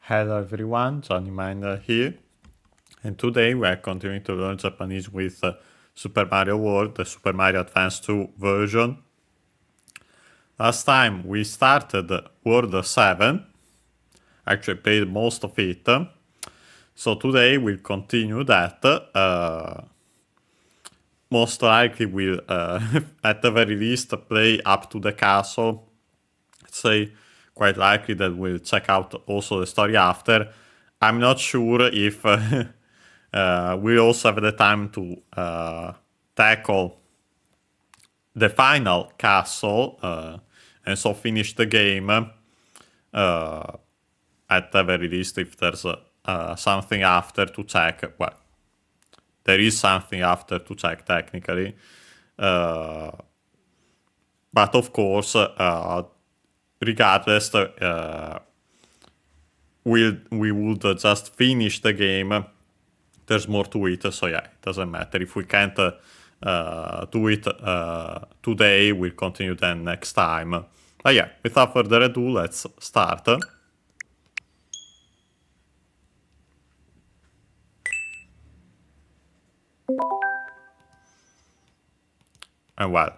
Hello everyone, Johnny Miner here, and today we are continuing to learn Japanese with Super Mario World, the Super Mario Advance 2 version. Last time we started World 7, actually played most of it, so today we'll continue that. Most likely we'll, at the very least, play up to the castle. Let's say quite likely that we'll check out also the story after. I'm not sure if we also have the time to tackle the final castle and so finish the game. At the very least, if there's something after to check. Well, there is something after to check technically. But of course, regardless, we would just finish the game. There's more to it, so yeah, it doesn't matter. If we can't do it today, we'll continue then next time. But yeah, without further ado, let's start. And well,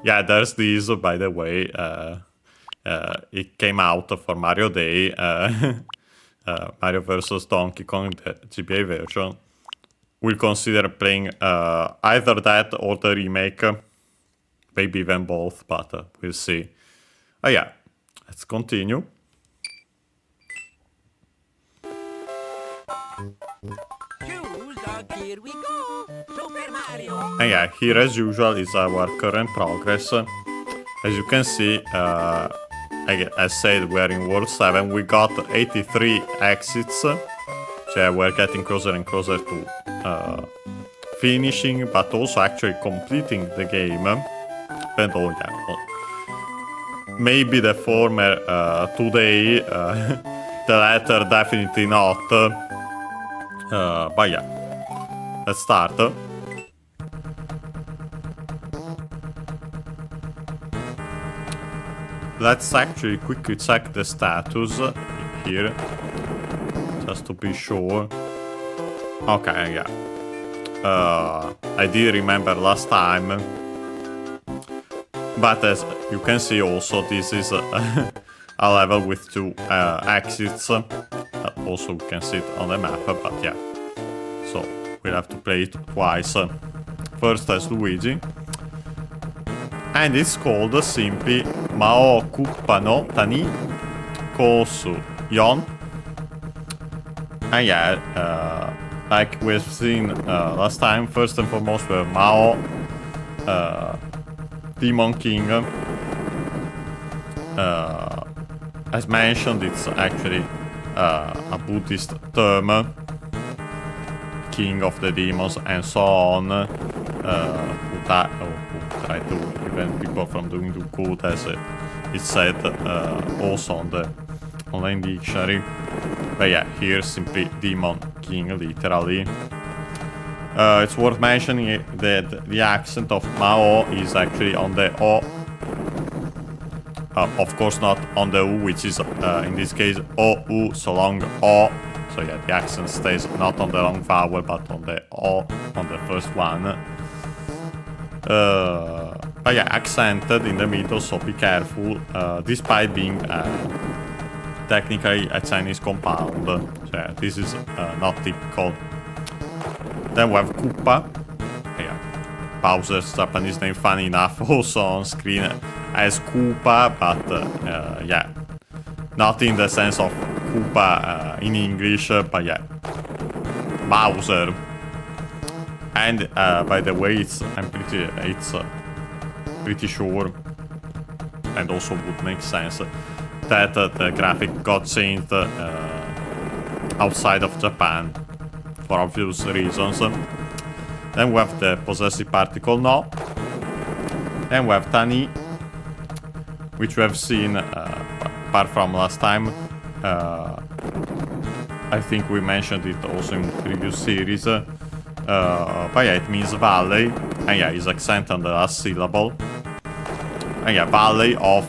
yeah, there's this, by the way. It came out for Mario Day, Mario vs. Donkey Kong, the GBA version. We'll consider playing either that or the remake, maybe even both, but we'll see. Oh yeah, let's continue. Here we go! Super Mario! And yeah, here as usual is our current progress. As you can see, I said we're in World 7. We got 83 exits. So yeah, we're getting closer and closer to finishing, but also actually completing the game. And oh yeah, maybe the former today, the latter definitely not. But yeah. Let's start. Let's actually quickly check the status here, just to be sure. Okay, yeah. I did remember last time, but as you can see also, this is a level with 2 exits. Also, we can see it on the map, but yeah. So we'll have to play it twice. First as Luigi. And it's called simply Ma o u Kuppa no Tani Kosu Yon. And yeah, like we've seen last time, first and foremost we're Mao, Demon King. As mentioned, it's actually a Buddhist term. King of the demons and so on, who try to prevent people from doing the good, as it's said also on the online dictionary. But yeah, here simply Demon King, literally. It's worth mentioning that the accent of Mao is actually on the O. Of course not on the U, which is in this case O-U, so long O. So yeah, the accent stays not on the long vowel, but on the O, on the first one. But yeah, accented in the middle, so be careful, despite being technically a Chinese compound. So yeah, this is not typical. Then we have Koopa. Yeah, Bowser's Japanese name, funny enough, also on screen as Koopa, but yeah, not in the sense of Koopa in English, but yeah, Bowser. And by the way, I'm pretty sure, and also would make sense, that the graphic got changed outside of Japan for obvious reasons. Then we have the possessive particle no. Then we have Tani, which we have seen apart from last time. I think we mentioned it also in the previous series. But yeah, it means valley. And yeah, it's accent on the last syllable. And yeah, valley of,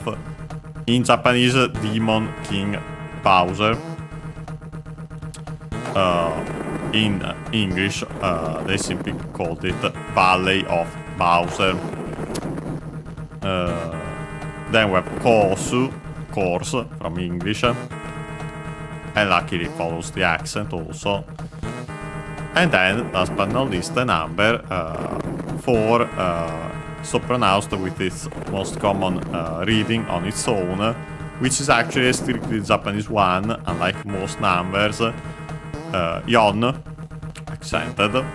in Japanese, Demon King Bowser. In English, they simply called it Valley of Bowser. Then we have course from English, and luckily it follows the accent also. And then, last but not least, the number 4, so pronounced with its most common reading on its own, which is actually a strictly Japanese one, unlike most numbers. Yon, accented.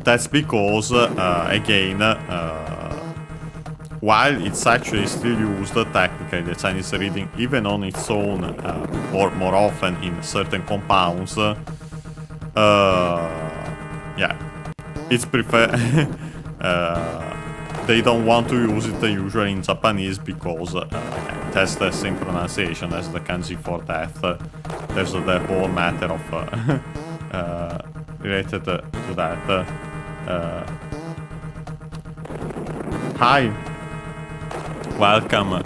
That's because, again, while it's actually still used technically, the Chinese reading, even on its own, or more often in certain compounds, yeah, it's preferred. They don't want to use it usually in Japanese because it has the same pronunciation as the kanji for death. There's the whole matter of related to that. Hi, welcome.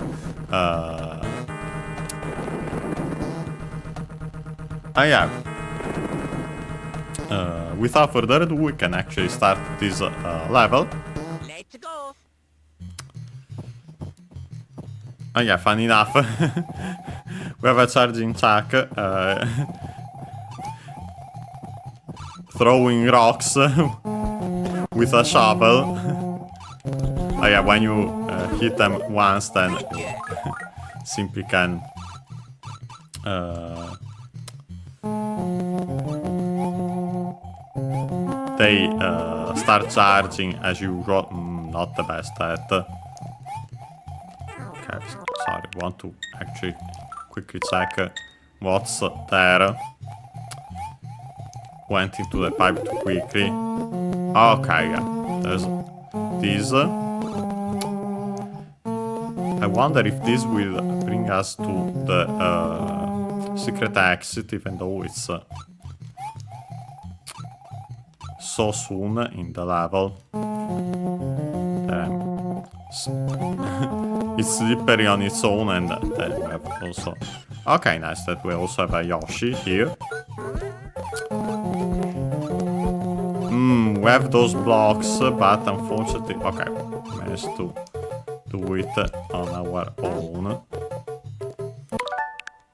Yeah. Without further ado, we can actually start this level. Let's go. Yeah, funny enough, we have a charging chuck throwing rocks with a shovel. Oh yeah, when you hit them once, then you simply can they start charging as usual. Not the best at. Okay, sorry, want to actually quickly check what's there. Went into the pipe too quickly. Okay, yeah, there's this. I wonder if this will bring us to the secret exit, even though it's so soon in the level. It's slippery on its own, and then we have also... Okay, nice that we also have a Yoshi here. We have those blocks, but unfortunately... Okay, we managed to do it on our own.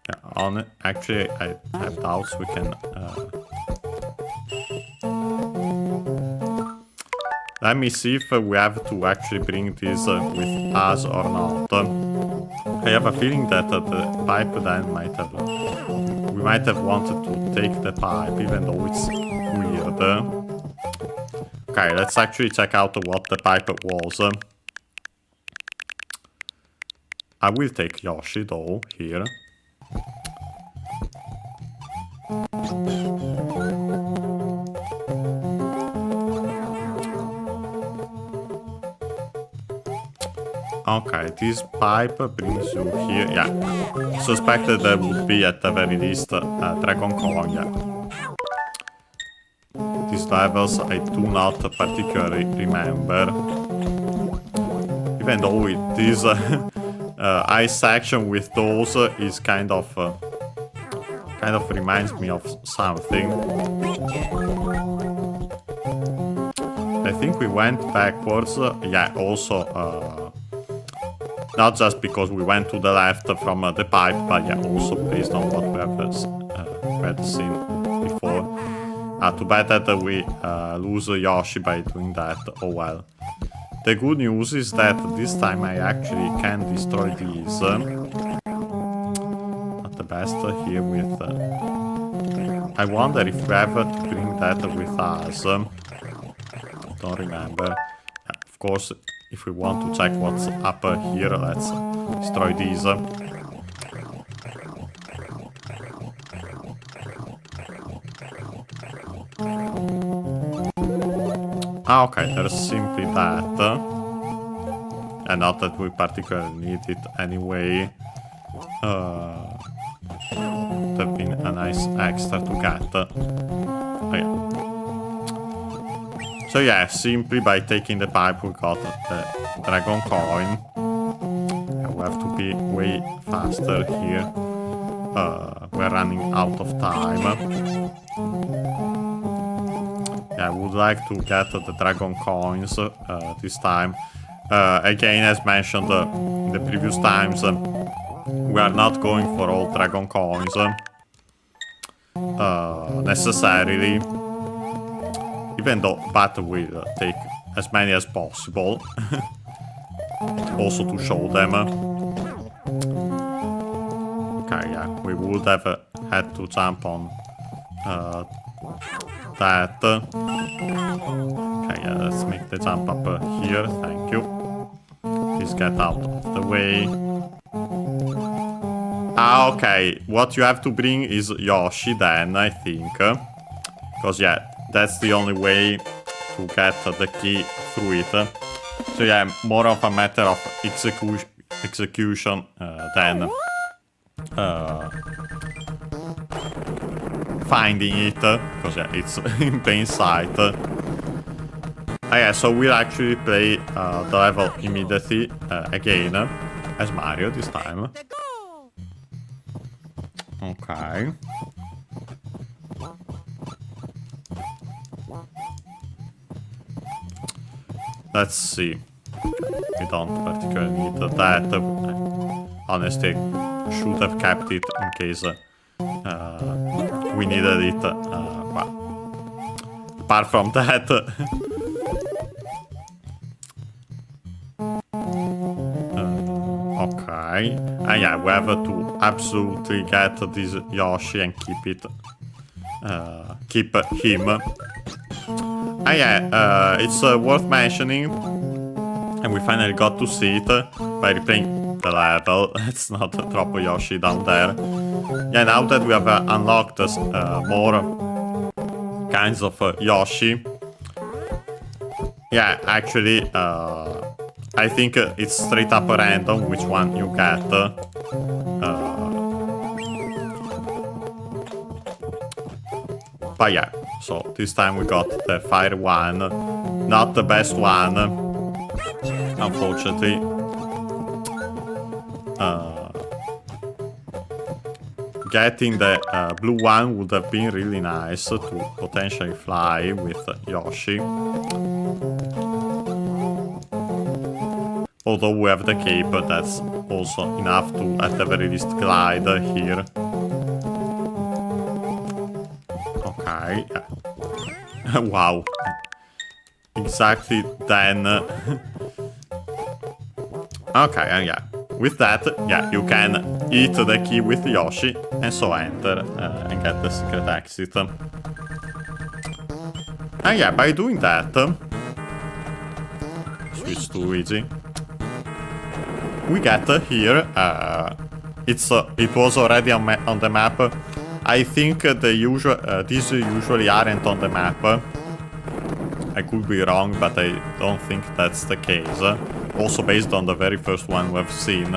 Yeah, actually, I have doubts we can... Let me see if we have to actually bring this with us or not. I have a feeling that the pipe then might have... We might have wanted to take the pipe, even though it's weird. Okay, let's actually check out what the pipe was. I will take Yoshi, though, here. Okay, this pipe brings you here. Yeah, suspected there would be at the very least a Dragon Coin. Yeah. These levels I do not particularly remember. Even though this ice section with those is kind of reminds me of something. I think we went backwards. Yeah, also. Not just because we went to the left from the pipe, but yeah, also based on what we have seen before. Too bad that we lose Yoshi by doing that. Oh well. The good news is that this time I actually can destroy these. Not the best here with... I wonder if we have to bring that with us. Don't remember. Yeah, of course, if we want to check what's up here, let's destroy these. Okay, there's simply that. And not that we particularly need it anyway. Would have been a nice extra to get. Oh, yeah. So yeah, simply by taking the pipe we got the Dragon Coin. we have to be way faster here. We're running out of time. Yeah, I would like to get the dragon coins this time. Again, as mentioned in the previous times, we are not going for all dragon coins necessarily, even though battle will take as many as possible. Also to show them. Okay, yeah, we would have had to jump on that. Okay, yeah, let's make the jump up here. Thank you. Please get out of the way. Ah, okay. What you have to bring is Yoshi then, I think. Because, yeah, that's the only way to get the key through it. So, yeah, more of a matter of execution than finding it. Because, yeah, it's in plain sight. Yeah, so we'll actually play the level immediately again as Mario this time. Okay. Let's see. We don't particularly need that. Honestly, should have kept it in case we needed it. Well, apart from that. Okay. Yeah, we have to absolutely get this Yoshi and keep it. Keep him. Yeah, it's worth mentioning, and we finally got to see it by replaying the level. Let's not drop a Yoshi down there. Yeah, now that we have unlocked more kinds of Yoshi, yeah, actually, I think it's straight up random which one you get. But yeah, so this time we got the fire one. Not the best one, unfortunately. Getting the blue one would have been really nice to potentially fly with Yoshi. Although we have the cape, that's also enough to, at the very least, glide here. Okay. Wow. Exactly then. Okay, yeah. With that, yeah, you can eat the key with Yoshi and so enter and get the secret exit. And yeah, by doing that, switch to Luigi. We get here. It was already on the map. I think these usually aren't on the map. I could be wrong, but I don't think that's the case. Also based on the very first one we've seen.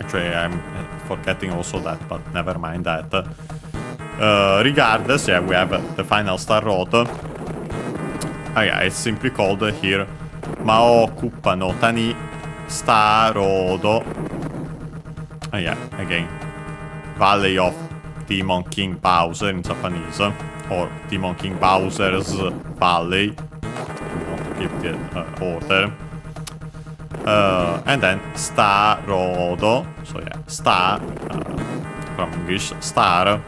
Actually, I'm forgetting also that, but never mind that. Regardless, yeah, we have the final Star Road. Yeah, it's simply called here Ma o Cuppa no Tani Star Road. Yeah, again, Valley of Demon King Bowser in Japanese, or Demon King Bowser's Valley. We want to keep the order. And then Star Road. So yeah, Star from English, Star.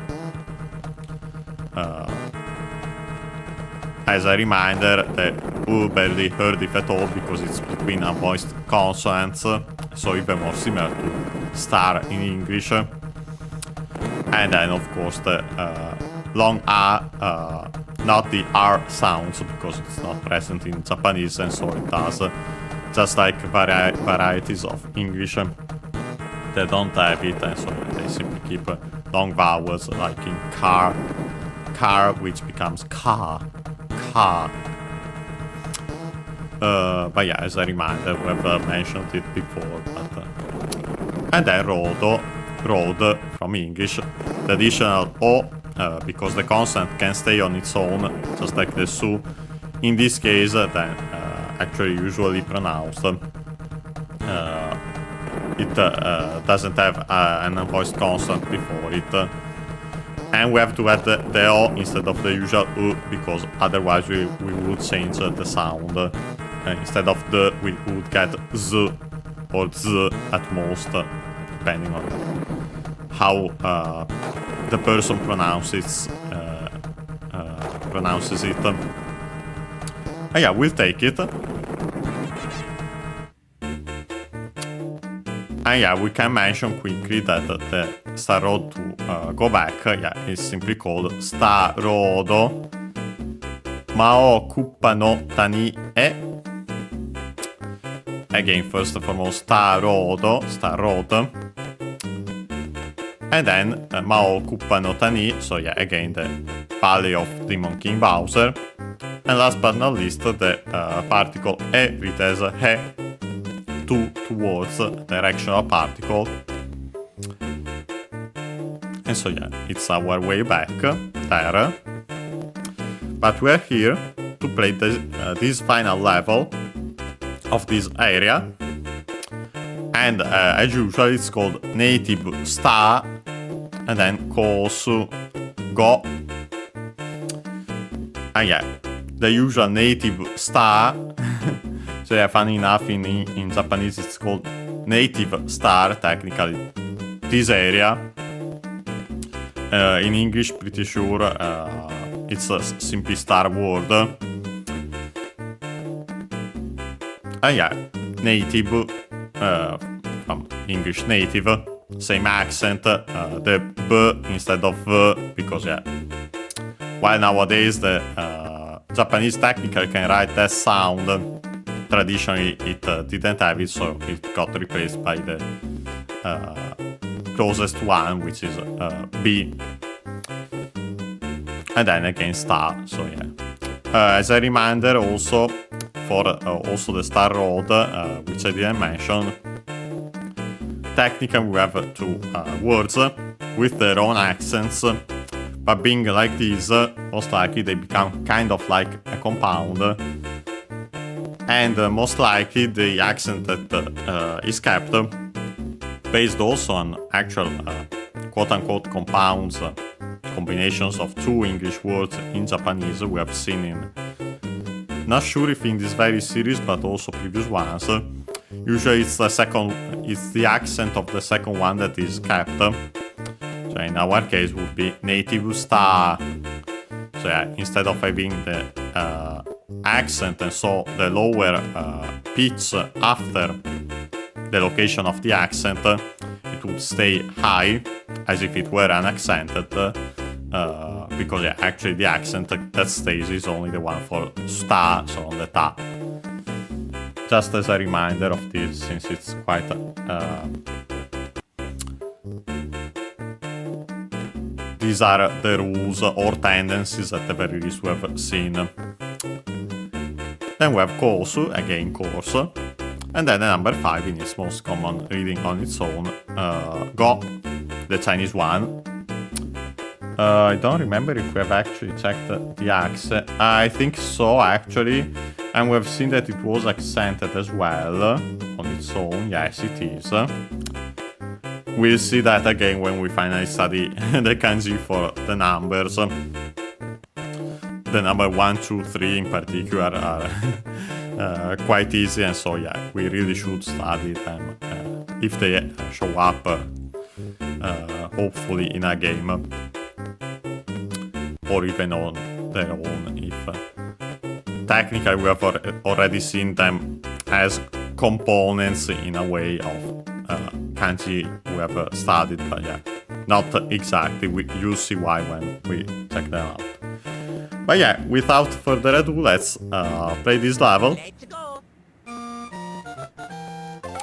As a reminder, that we barely heard it at all because it's between unvoiced consonants, so even more similar to star in English. And then, of course, the long R, not the R sounds, because it's not present in Japanese, and so it does, just like varieties of English that don't have it, and so they simply keep long vowels, like in car, which becomes car. But yeah, as a reminder, we've mentioned it before. And then road from English. The additional O, because the consonant can stay on its own, just like the su. In this case, then actually usually pronounced. It doesn't have an unvoiced consonant before it. And we have to add the O instead of the usual U, because otherwise we would change the sound. Instead of the, we would get Z or Z at most, depending on how the person pronounces it. Yeah, we'll take it. And yeah, we can mention quickly that the Star Road to go back, is simply called Star Rodo Ma o Cuppa no Tani he. Again, first and foremost, Star Road. And then Ma o Cuppa no Tani, so yeah, again, the Valley of Demon King Bowser. And last but not least, the particle E written as he, towards directional particle. And so yeah, it's our way back there. But we're here to play this final level of this area. And as usual, it's called Native Star, and then Kosu Go. And yeah, the usual Native Star. So yeah, funny enough, in Japanese it's called Native Star, technically, this area. In English, pretty sure it's simply Star World. Yeah, native, from English native, same accent, the B instead of V, because yeah, while nowadays the Japanese technically can write that sound, traditionally it didn't have it, so it got replaced by the closest one, which is B. And then again Star, so yeah. As a reminder also, for also the Star Road, which I didn't mention, technically we have two words with their own accents, but being like this, most likely they become kind of like a compound. And most likely the accent that is kept, based also on actual quote-unquote compounds, combinations of two English words in Japanese we have seen in, not sure if in this very series, but also previous ones. Usually it's the accent of the second one that is kept. So in our case would be Native Star. So yeah, instead of having the accent and so the lower pitch after the location of the accent, it would stay high as if it were unaccented, because yeah, actually the accent that stays is only the one for star, so on the top. Just as a reminder of this, since it's quite these are the rules or tendencies at the very least we have seen. Then we have Kosu, again course. And then the number 5 in its most common reading on its own, Go, the Chinese one. I don't remember if we have actually checked the accent. I think so, actually. And we have seen that it was accented as well on its own. Yes, it is. We'll see that again when we finally study the kanji for the numbers. The number 1, 2, 3 in particular are quite easy, and so yeah, we really should study them if they show up, hopefully in a game, or even on their own, if technically we have already seen them as components in a way of kanji we have studied, but yeah, not exactly. You'll see why when we check them out. But yeah, without further ado, let's play this level. Let's go.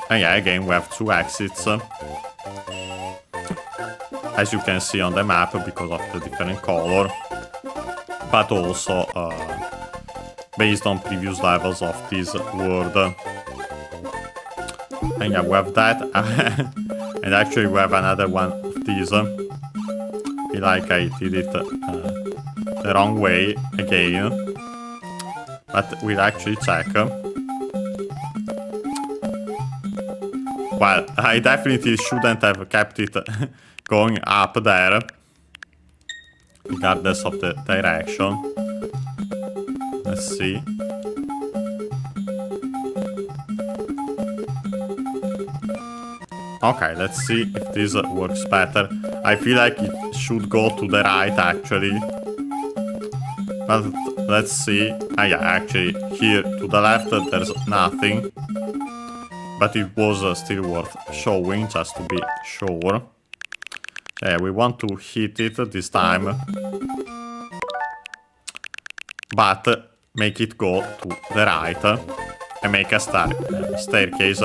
And yeah, again, we have two exits, as you can see on the map because of the different color, but also based on previous levels of this world. And yeah, we have that, and actually we have another one of these. I feel like I did it the wrong way again, but we'll actually check. Well, I definitely shouldn't have kept it going up there, regardless of the direction. Let's see. Okay, let's see if this works better. I feel like it should go to the right, actually. But let's see. Yeah, actually, here to the left there's nothing. But it was still worth showing, just to be sure. Yeah, we want to hit it this time. But make it go to the right. And make a staircase.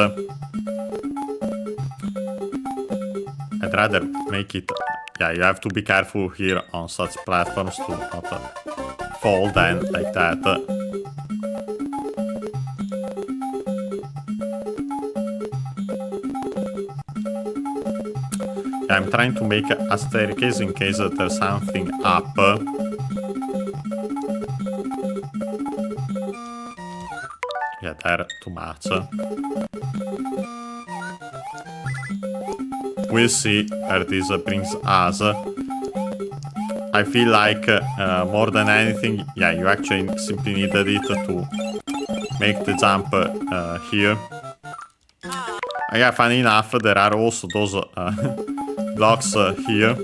I'd rather make it... Yeah, you have to be careful here on such platforms to not fall down like that. Yeah, I'm trying to make a staircase in case there's something up. Yeah, there, too much. We'll see where this brings us. I feel like more than anything, yeah, you actually simply needed it to make the jump here. Yeah, funny enough, there are also those blocks here.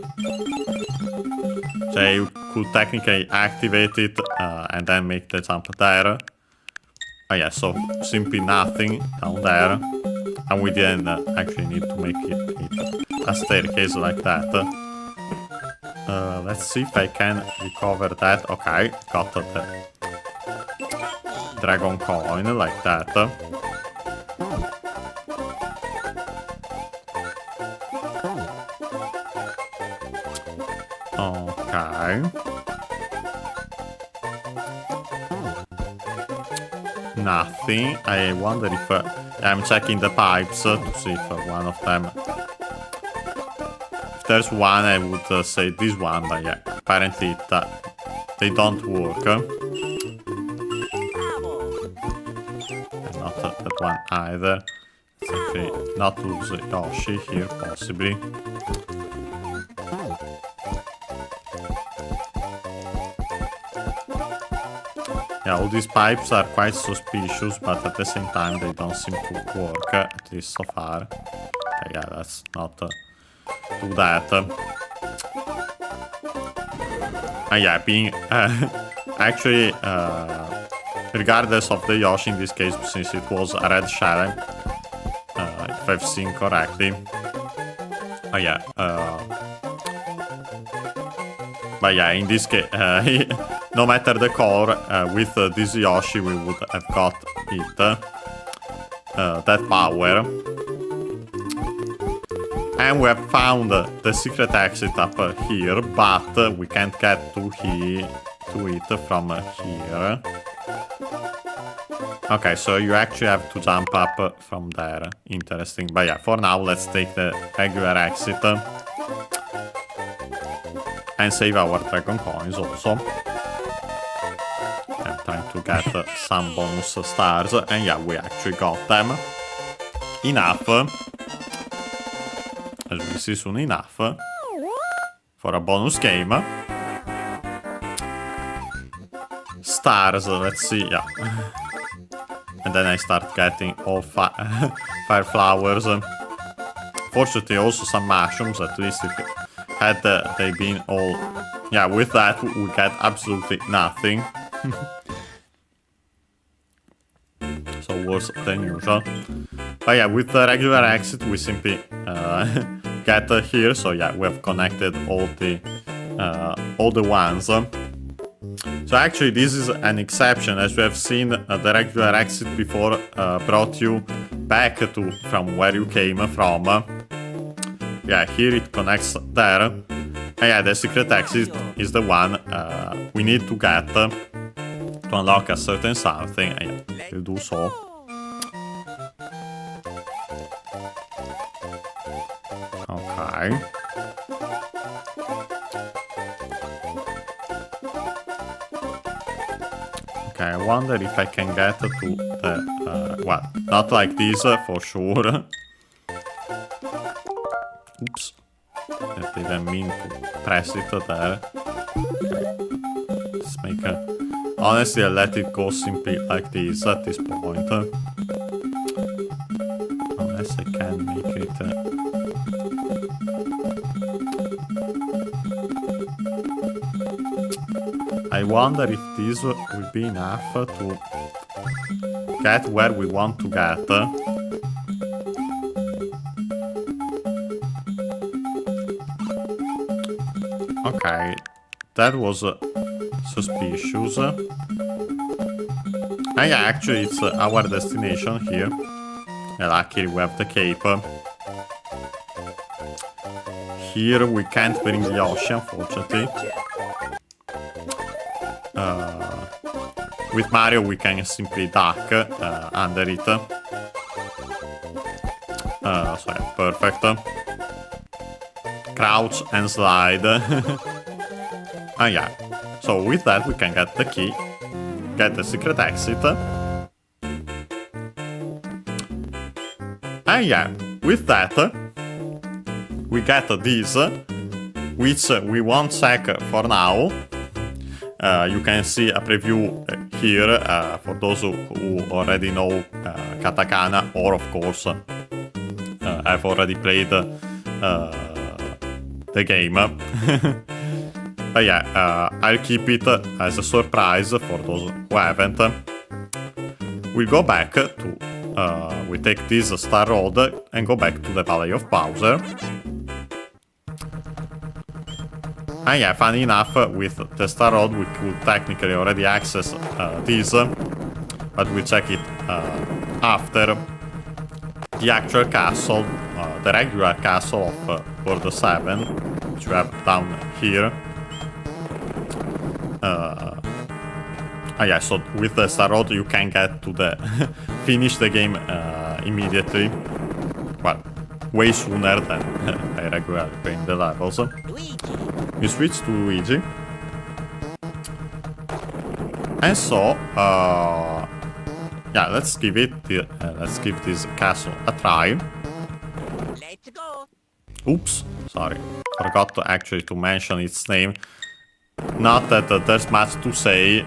So you could technically activate it and then make the jump there. Oh yeah, so simply nothing down there. And we didn't actually need to make it a staircase like that. Let's see if I can recover that. Okay, got the dragon coin like that. Okay. Nothing. I wonder if I'm checking the pipes to see if one of them... If there's one, I would say this one, but yeah, apparently they don't work. And not that one either. Let's actually not lose Yoshi here, possibly. Yeah, all these pipes are quite suspicious, but at the same time they don't seem to work, at least so far. Okay, yeah, let's not do that. Yeah, being actually, regardless of the Yoshi in this case, since it was a red shell, if I've seen correctly. Yeah, but yeah, in this case, no matter the color, with this Yoshi we would have got it, that power. And we have found the secret exit up here, but we can't get to it from here. Okay, so you actually have to jump up from there. Interesting. But yeah, for now, let's take the regular exit. And save our dragon coins also. I'm trying to get some bonus stars. And yeah, we actually got them. Enough. As we see soon, enough. For a bonus game. Stars, let's see, yeah. And then I start getting all fire flowers. Fortunately, also some mushrooms, at least if had they been all... Yeah, with that we get absolutely nothing. So worse than usual. But yeah, with the regular exit we simply get here. So yeah, we have connected all the ones. So actually this is an exception, as we have seen the regular exit before brought you back to from where you came from. Yeah, here it connects there. And yeah, the secret exit is the one we need to get to unlock a certain something. And yeah, we'll do so. Okay. Okay, I wonder if I can get to the... well, not like this for sure. Oops. I didn't mean to press it there. Let's make a... Honestly, I'll let it go simply like this at this point. Unless I can make it... I wonder if this will be enough to get where we want to get. Okay, that was suspicious. Yeah, actually it's our destination here. Yeah, luckily we have the cape. Here we can't bring the ocean, unfortunately. With Mario we can simply duck under it. So yeah, perfect. Crouch and slide. Yeah. So with that we can get the key, get the secret exit. And yeah, with that we get this, which we won't check for now. You can see a preview here for those who already know katakana, or of course I've already played the game. But yeah, I'll keep it as a surprise for those who haven't. We'll go back to... we take this Star Road and go back to the Valley of Bowser. And yeah, funny enough, with the Star Road we could technically already access this, but we check it after the actual castle, the regular castle of World 7, which we have down here. Yeah, so with the Star Road you can get to the finish the game immediately. Well, way sooner than I regularly playing the levels. You switch to Luigi. And so, yeah, let's give this castle a try. Let's go. Oops, sorry, forgot to actually to mention its name. Not that there's much to say.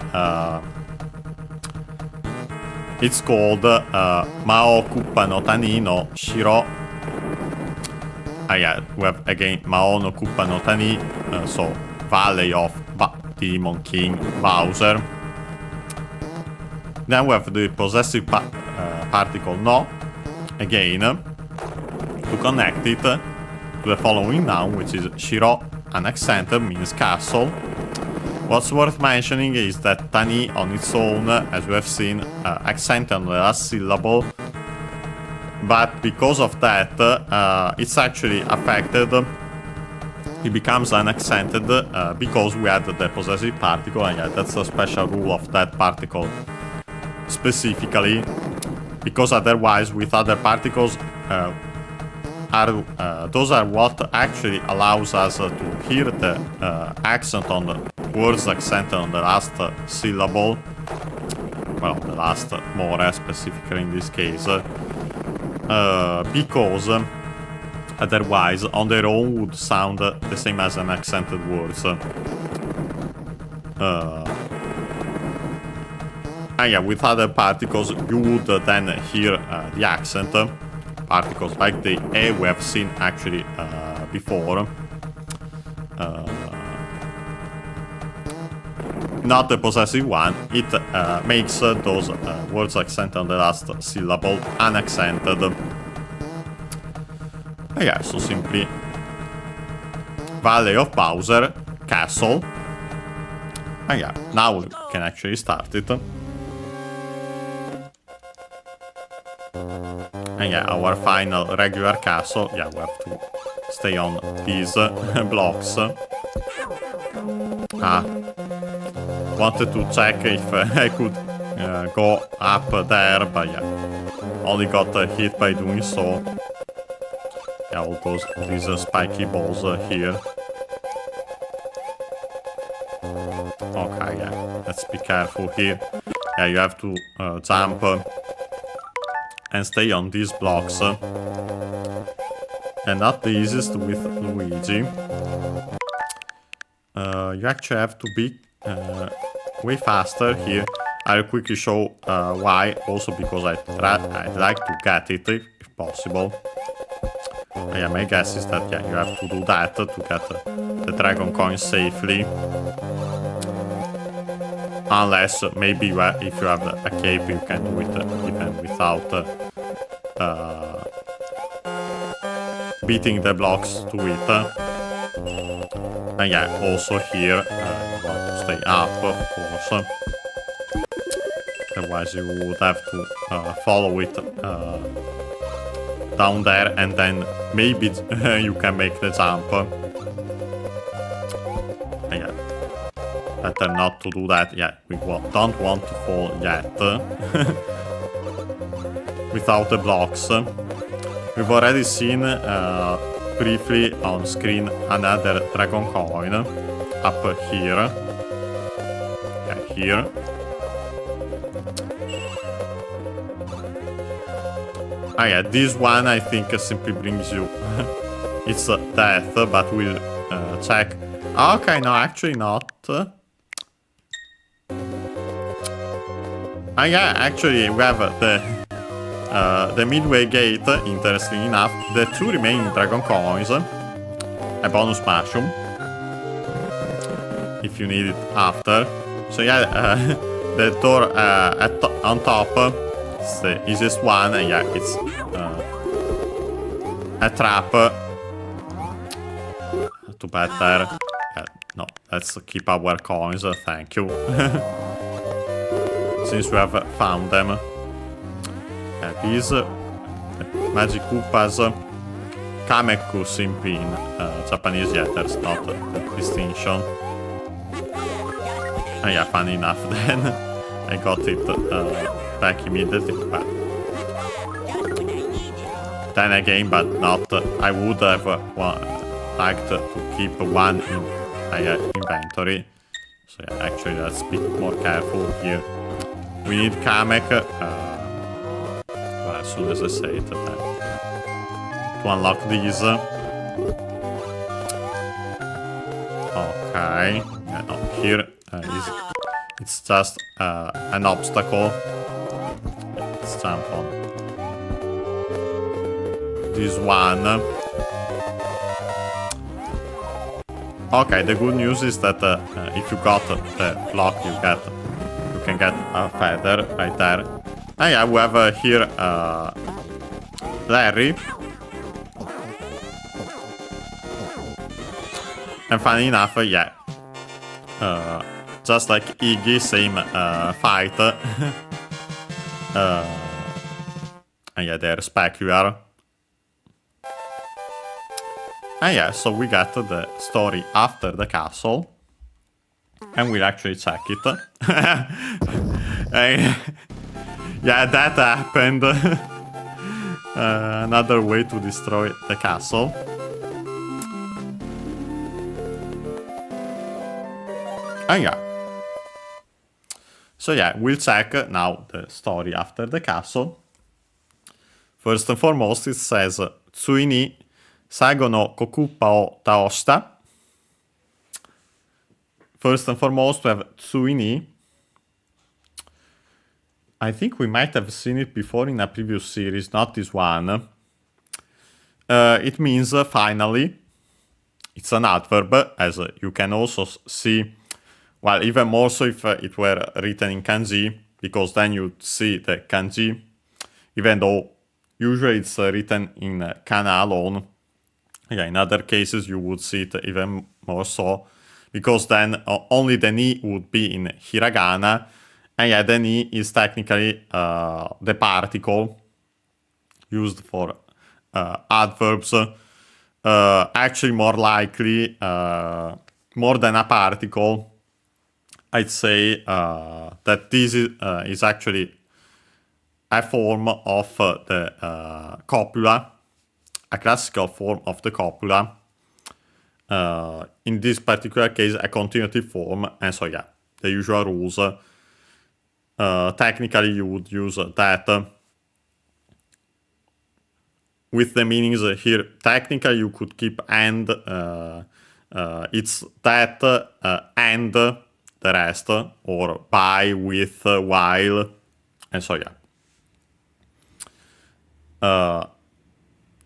It's called Ma o Kuppa no Tani no Shiro. Yeah, we have again Mao no Kuppa no Tani, so Valley of Demon King Bowser. Then we have the possessive particle No, again, to connect it to the following noun, which is Shiro, unaccented, means castle. What's worth mentioning is that Tani on its own, as we have seen, accented on the last syllable. But because of that, it's actually affected. It becomes unaccented because we added the possessive particle, and yeah, that's a special rule of that particle specifically. Because otherwise, with other particles, those are what actually allows us to hear the accent on the words accented on the last syllable. Well, the last more specifically in this case. Because otherwise on their own would sound the same as an accented words. And yeah, with other particles you would then hear the accent. Particles like the A we have seen actually before. Not the possessive one, it makes those words accented on the last syllable unaccented. Yeah, so simply Valley of Bowser, Castle. And yeah, now we can actually start it. And yeah, our final regular castle. Yeah, we have to stay on these blocks. Wanted to check if I could go up there, but yeah, only got hit by doing so. Yeah, all these spiky balls here. Okay, yeah, let's be careful here. Yeah, you have to jump and stay on these blocks. and not the easiest with Luigi. You actually have to be way faster here. I'll quickly show why, also because I'd like to get it if possible. Yeah, my guess is that you have to do that to get the dragon coin safely. Unless maybe if you have a cape, you can do it even without beating the blocks to it. And yeah, also here you want to stay up, of course. Otherwise you would have to follow it down there, and then maybe you can make the jump. Yeah, better not to do that. Yeah, we don't want to fall yet. Without the blocks. We've already seen briefly on screen another dragon coin up here. Yeah, here. Ah yeah, this one I think simply brings you its death, but we'll check. Okay, no, actually not. Ah yeah, actually we have the midway gate, interestingly enough, the two remaining dragon coins, a bonus mushroom, if you need it after. So yeah, the door on top. It's the easiest one, and yeah, it's a trap. Too bad there. Yeah, no, let's keep our coins, thank you. Since we have found them. Yeah, these Magic Koopas, Kameku simply in Japanese, yeah, there's not a distinction. And yeah, funny enough then, I got it back immediately, but then again, but not. I would have liked to keep one in my inventory. So yeah, actually, let's be more careful here. We need Kamek. Well, as soon as I say it, to unlock these. Okay, yeah, no, here it's just an obstacle. Let's jump on this one. Okay, the good news is that if you got the block, you can get a feather right there. And yeah, we have here Larry. And funny enough, yeah, just like Iggy, same fight. And yeah, they're specular. And yeah, so we got the story after the castle. And we'll actually check it. Yeah, that happened. Another way to destroy the castle. And yeah. So yeah, we'll check now the story after the castle. First and foremost, it says Tsui ni Saigo no Kokuppa o Taoshita. First and foremost, we have Tsui ni. I think we might have seen it before in a previous series, not this one. It means finally. It's an adverb, as you can also see. Well, even more so if it were written in kanji, because then you'd see the kanji, even though usually it's written in kana alone. Yeah, in other cases you would see it even more so, because then only the ni would be in hiragana, and yeah, the ni is technically the particle used for adverbs. Actually, more likely, more than a particle, I'd say that this is actually a form of the copula, a classical form of the copula. In this particular case, a continuative form, and so yeah, the usual rules. Technically, you would use that with the meanings here, technically you could keep and, it's that, and the rest, or by, with, while, and so yeah.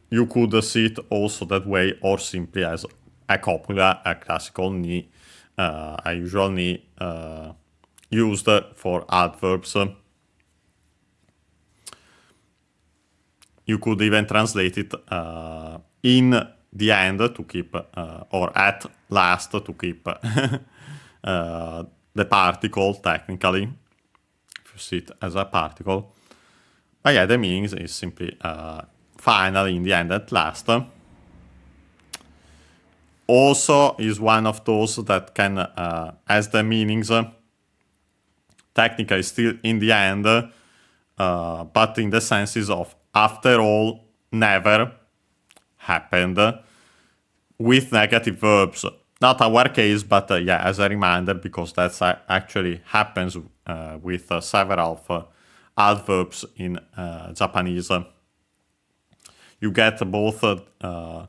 You could see it also that way, or simply as a copula, a classical ni, a usual ni, used for adverbs. You could even translate it in the end to keep, or at last to keep the particle, technically, if you see it as a particle. But yeah, the meaning is simply finally, in the end, at last. Also is one of those that can, as the meanings, technically still in the end, but in the senses of after all, never happened, with negative verbs. Not our case, but yeah, as a reminder, because that's actually happens with several adverbs in Japanese. You get both a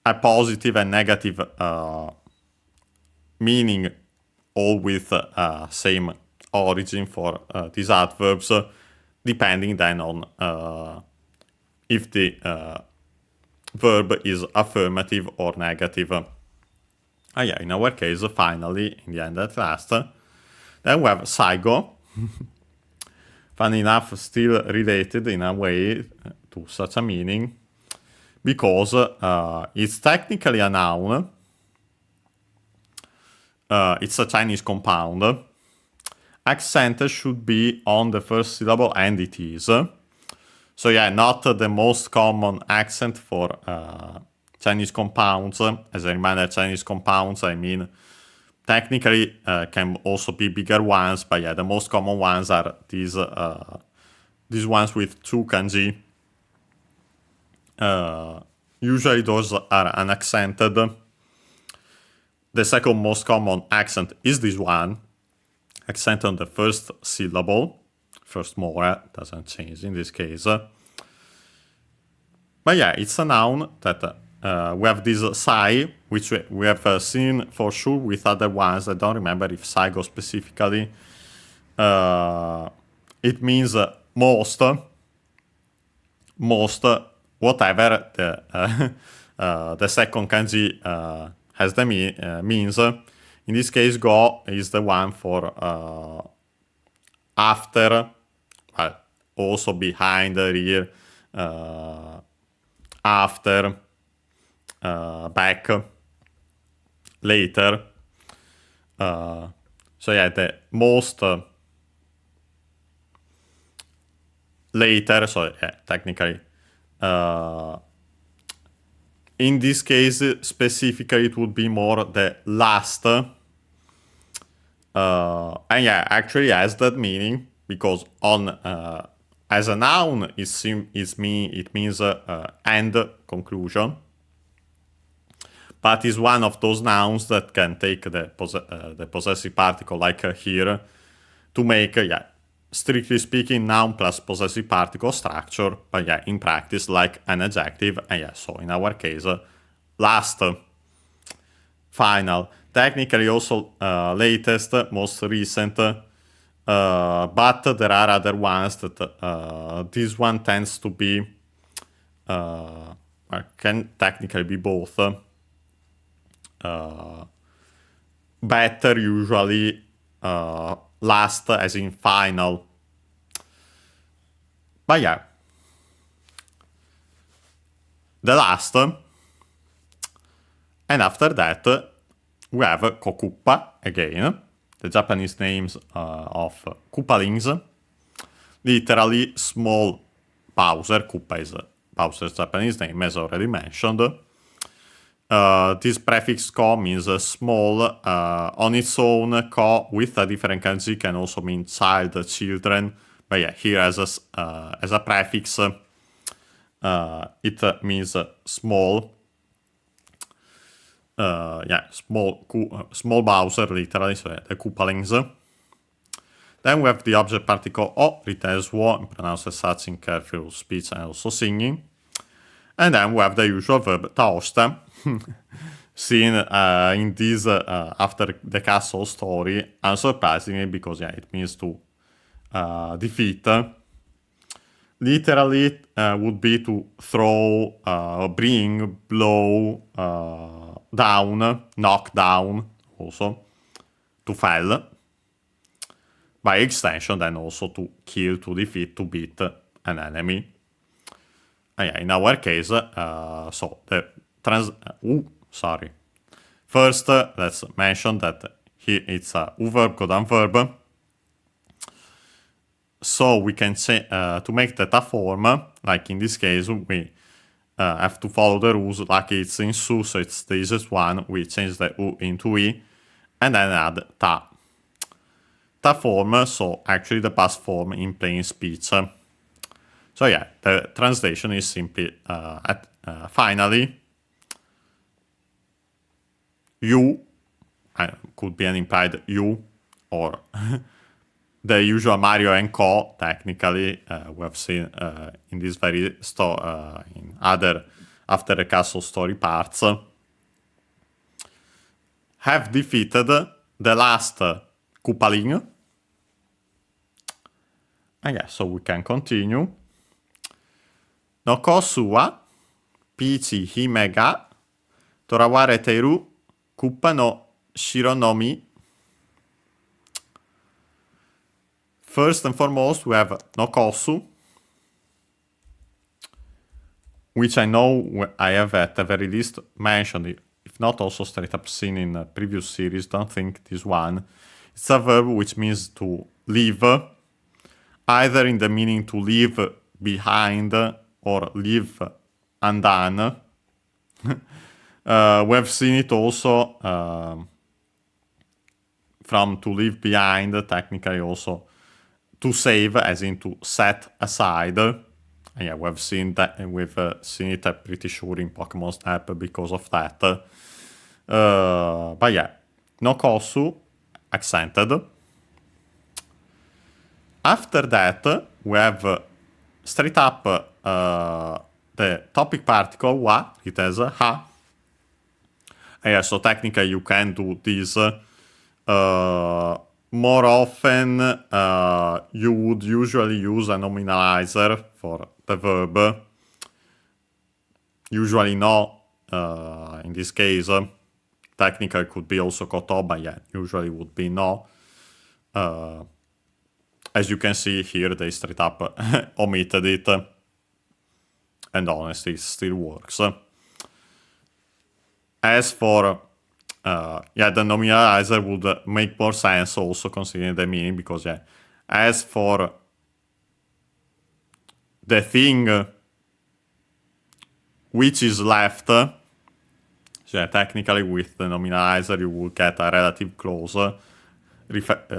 positive and negative meaning, all with same origin for these adverbs, depending then on if the verb is affirmative or negative. Yeah, in our case, finally, in the end at last. Then we have saigo. Funny enough, still related in a way to such a meaning, because it's technically a noun. It's a Chinese compound. Accent should be on the first syllable, and it is. So yeah, not the most common accent for Chinese compounds. As a reminder, Chinese compounds, I mean, technically can also be bigger ones, but yeah, the most common ones are these ones with two kanji. Usually those are unaccented. The second most common accent is this one, accent on the first syllable. First mora doesn't change in this case. But yeah, it's a noun that we have this sai, which we have seen for sure with other ones. I don't remember if saigo specifically. It means most, whatever the second kanji has the means. In this case, go is the one for after, also behind, rear, after, back, later. So yeah, the most, later, so yeah, technically. In this case, specifically, it would be more the last. And yeah, actually has that meaning, because on as a noun, it means end, conclusion. But is one of those nouns that can take the possessive particle, like here, to make, yeah, strictly speaking, noun plus possessive particle structure, but yeah, in practice, like an adjective, and yeah, so in our case, last, final, technically also latest, most recent, but there are other ones that this one tends to be, can technically be both, better usually, last as in final. But yeah, the last, and after that we have kokuppa again, the Japanese names of Koopalings, literally small Bowser. Koopa is Bowser's Japanese name, as already mentioned. This prefix ko means small on its own. Ko with a different kanji can also mean child, children. But yeah, here as a prefix, it means small. Yeah, small Bowser, literally, so yeah, the Koopalings. Then we have the object particle o, written as wo, and pronounced as such in careful speech and also singing. And then we have the usual verb taosta, seen in this after the castle story, unsurprisingly, because it means to defeat. Literally would be to throw, bring, blow, down, knock down, also, to fell. By extension, then also to kill, to defeat, to beat an enemy. In our case, so the First, let's mention that here it's a verb code verb. So we can say to make that a form, like in this case, we have to follow the rules like it's in su, so it's the easiest one. We change the u into e, and then add ta. Ta form, so actually the past form in plain speech. So yeah, the translation is simply finally, you, could be an implied you, or the usual Mario and Co. Technically, we have seen in this very in other after the castle story parts, have defeated the last Koopaling. And yeah, so we can continue. No kosu wa pichi hime ga torawareteru Koopa no shiro no mi. First and foremost, we have no kosu, which I know I have at the very least mentioned, if not also straight up seen in a previous series. Don't think this one. It's a verb which means to leave, either in the meaning to leave behind or leave undone. We have seen it also from to leave behind, technically also to save, as in to set aside. And yeah, we've seen that, and we've seen it, I'm pretty sure, in Pokemon Snap because of that. But yeah, no kosu, accented. After that, we have straight up the topic particle wa, it has ha. And yeah, so technically you can do this. More often, you would usually use a nominalizer for the verb. Usually no, in this case. Technically could be also koto, but yeah, usually would be no. As you can see here, they straight up omitted it. And honestly, it still works. As for the nominalizer would make more sense also considering the meaning, because yeah, as for the thing which is left, so yeah, technically with the nominalizer you will get a relative clause referred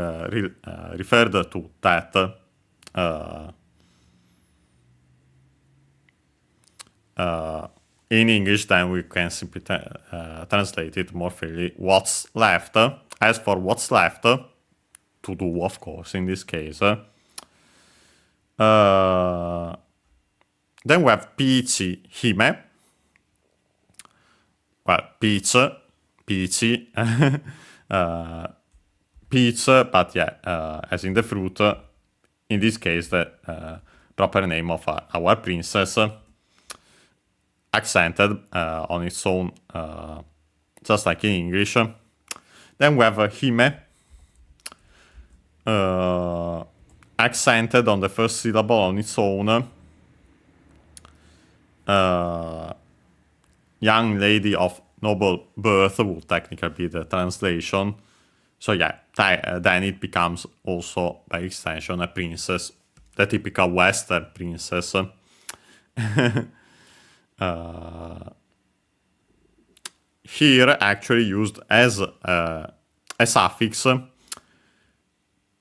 to that in English. Then we can simply translate it more freely. What's left? As for what's left, to do, of course, in this case. Then we have Pichi Hime. Well, peach, peachy, peach, but yeah, as in the fruit. In this case, the proper name of our princess. Accented on its own, just like in English. Then we have hime, accented on the first syllable on its own. Young lady of noble birth would technically be the translation. So yeah, then it becomes also, by extension, a princess, the typical Western princess. Here actually used as a suffix.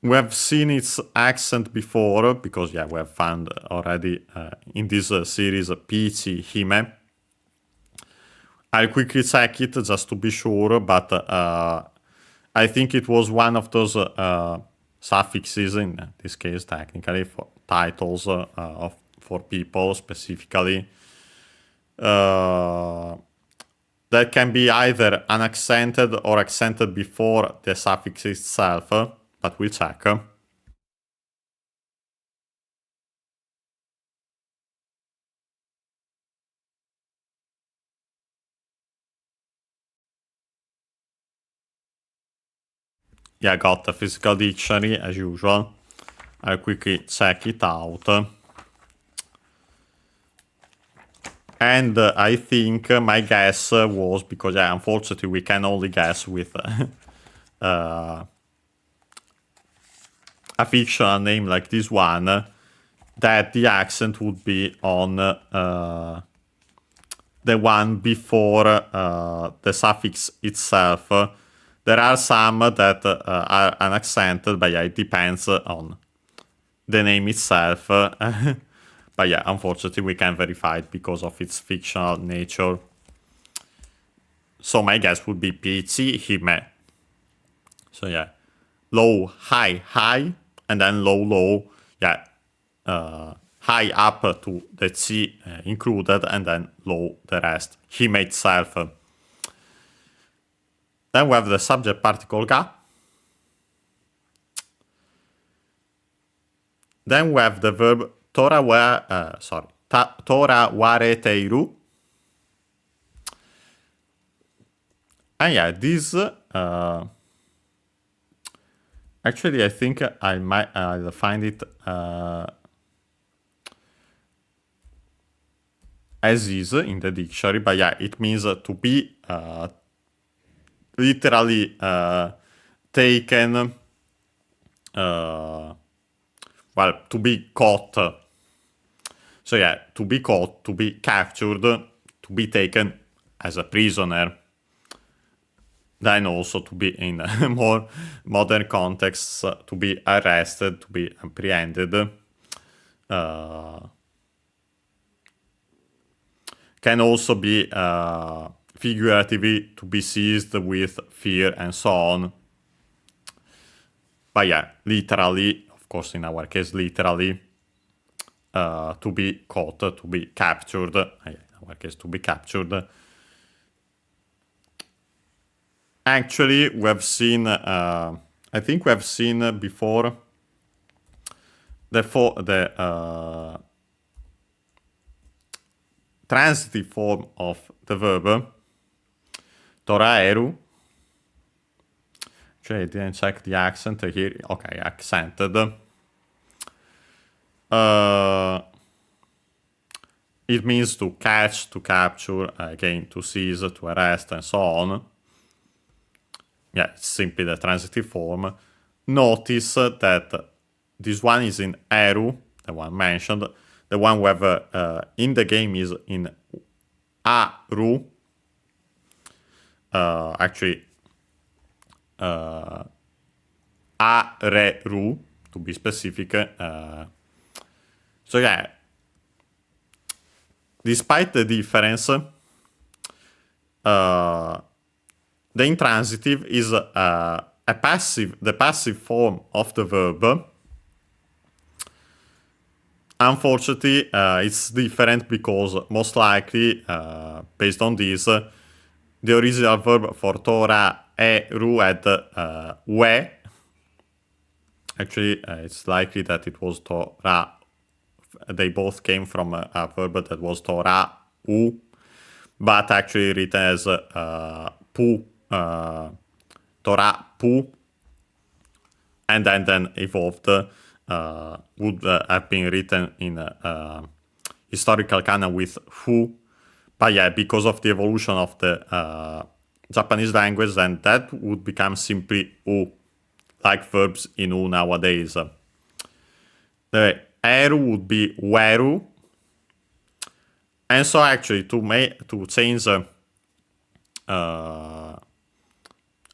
We have seen its accent before, because yeah, we have found already in this series Pichi Hime. I'll quickly check it just to be sure, but I think it was one of those suffixes, in this case technically for titles for people specifically, that can be either unaccented or accented before the suffix itself, but we'll check. Yeah, I got the physical dictionary as usual. I'll quickly check it out. And I think my guess was, because unfortunately we can only guess with a fictional name like this one, that the accent would be on the one before the suffix itself. There are some that are unaccented, but yeah, it depends on the name itself. But yeah, unfortunately, we can't verify it because of its fictional nature. So my guess would be PC Hime. So yeah, low, high, high, and then low, low. Yeah, high up to the C included, and then low the rest. Hime itself. Then we have the subject particle ga. Then we have the verb torawareteiru. And yeah, this actually I think I'll find it as is in the dictionary, but yeah, it means to be literally taken, well, to be caught. So yeah, to be caught, to be captured, to be taken as a prisoner. Then also to be in more modern contexts, to be arrested, to be apprehended. Can also be figuratively to be seized with fear and so on. But yeah, literally, of course in our case literally, to be caught, to be captured. In our case, to be captured. Actually, we have seen, I think we have seen before the transitive form of the verb, toraeru. Actually, I didn't check the accent here. Okay, accented. It means to catch, to capture, again, to seize, to arrest, and so on. Yeah, it's simply the transitive form. Notice that this one is in eru, the one mentioned. The one we have in the game is in aru. Actually, areru, to be specific. So yeah, despite the difference, the intransitive is the passive form of the verb. Unfortunately, it's different because most likely, based on this, the original verb for tora eru had we. Actually, it's likely that it was tora. They both came from a verb that was tora u, but actually written as pu. Tora pu, and then evolved, would have been written in historical canon with fu, but yeah, because of the evolution of the Japanese language, then that would become simply u, like verbs in u nowadays. The eru would be weru, and so actually to change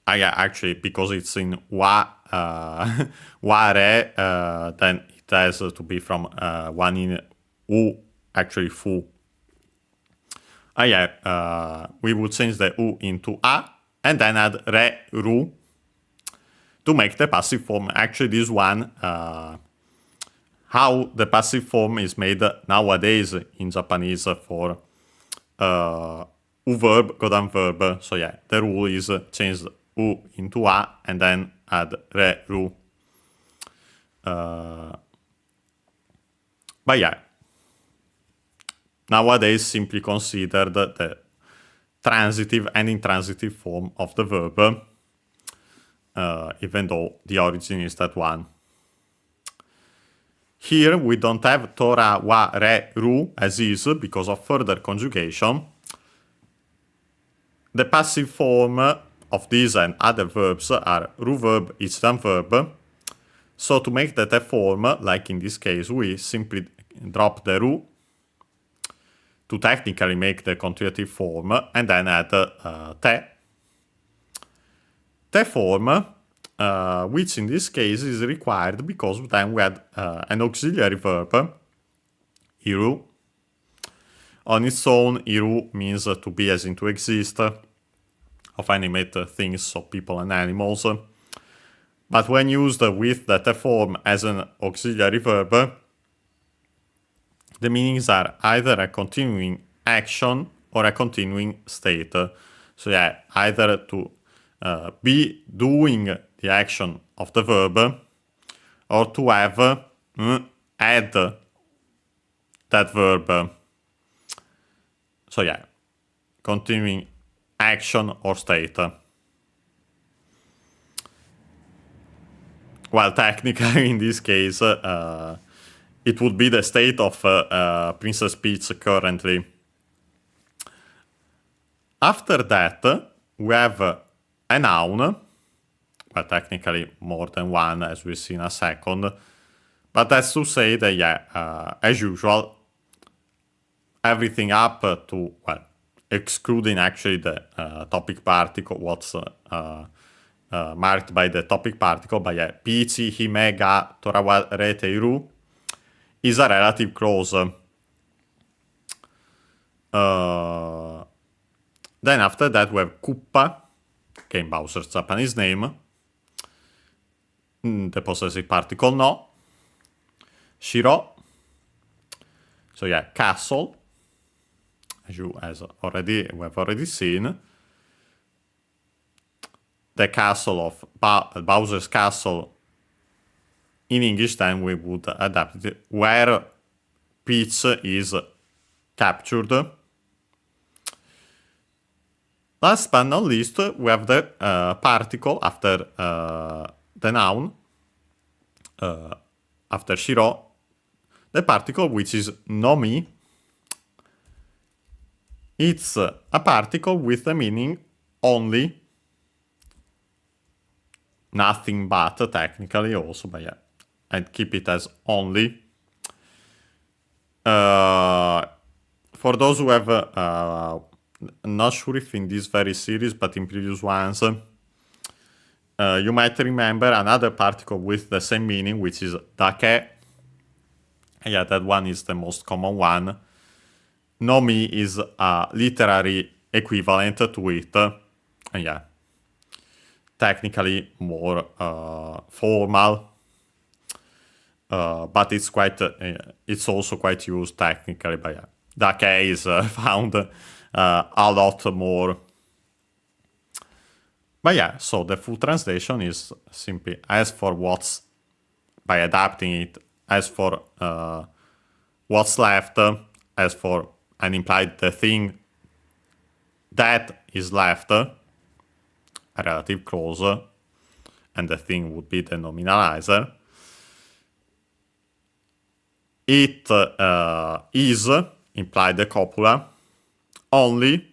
actually, because it's in ware, then it has to be from one in u, actually fu. We would change the u into a, and then add re, ru, to make the passive form. Actually, this one, how the passive form is made nowadays in Japanese for u verb, godan verb. So yeah, the rule is change u into a and then add re, ru. But yeah, nowadays simply considered the transitive and intransitive form of the verb, even though the origin is that one. Here we don't have tora, wa, re, ru as is because of further conjugation. The passive form of these and other verbs are ru verb, ichidan verb. So to make that a form, like in this case, we simply drop the ru to technically make the conjugative form and then add te. Te form, which in this case is required because then we had an auxiliary verb, iru. On its own, iru means to be as in to exist, of animate things, so people and animals. But when used with the te form as an auxiliary verb, the meanings are either a continuing action or a continuing state. So yeah, either to be doing the action of the verb or to have add that verb. So yeah, continuing action or state. Well, technically in this case, it would be the state of Princess Peach currently. After that, we have a noun, well, technically more than one, as we'll see in a second. But that's to say that, yeah, as usual, everything up to, well, excluding actually the topic particle, what's marked by the topic particle, but yeah, pichi, hime, ga, torawa, re, teiru, is a relative clause. Then after that we have Koopa, Game Bowser's Japanese name, the possessive particle no, Shiro, so yeah, castle, as we have already seen, the castle of Bowser's castle. In English, then we would adapt it where Peach is captured. Last but not least, we have the particle after the noun, after Shiro, the particle which is nomi. It's a particle with the meaning only, nothing but technically also, but yeah, I'd keep it as only. For those who have, not sure if in this very series, but in previous ones, you might remember another particle with the same meaning, which is dake. Yeah, that one is the most common one. Nomi is a literary equivalent to it. And yeah, technically more formal. But it's quite, it's also quite used technically, but yeah, dake is found a lot more. But yeah, so the full translation is simply as for what's, by adapting it, as for what's left, as for and implied the thing that is left, a relative clause, and the thing would be the nominalizer. It is, implied the copula, only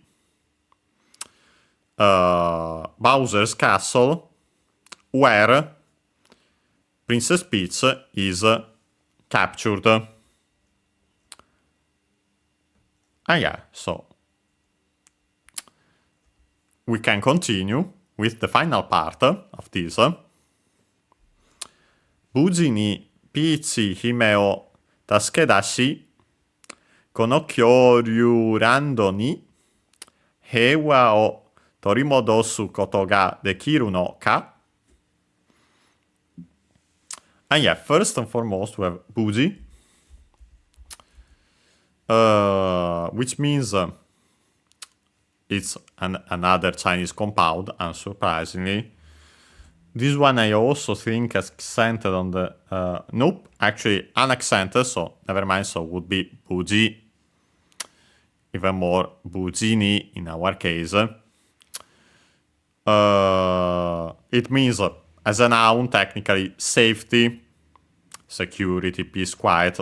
Bowser's castle, where Princess Peach is captured. And yeah, so we can continue with the final part of this. Buji ni Peach hime o taskedashi, kono kyoryu ni heiwa o torimodosu koto ga dekiru no ka? And yeah, first and foremost, we have bougie, which means it's another Chinese compound, unsurprisingly. This one I also think accented on the... nope, actually unaccented, so never mind, so would be bougie. Even more bougini in our case. It means, as a noun, technically safety, security, peace, quiet.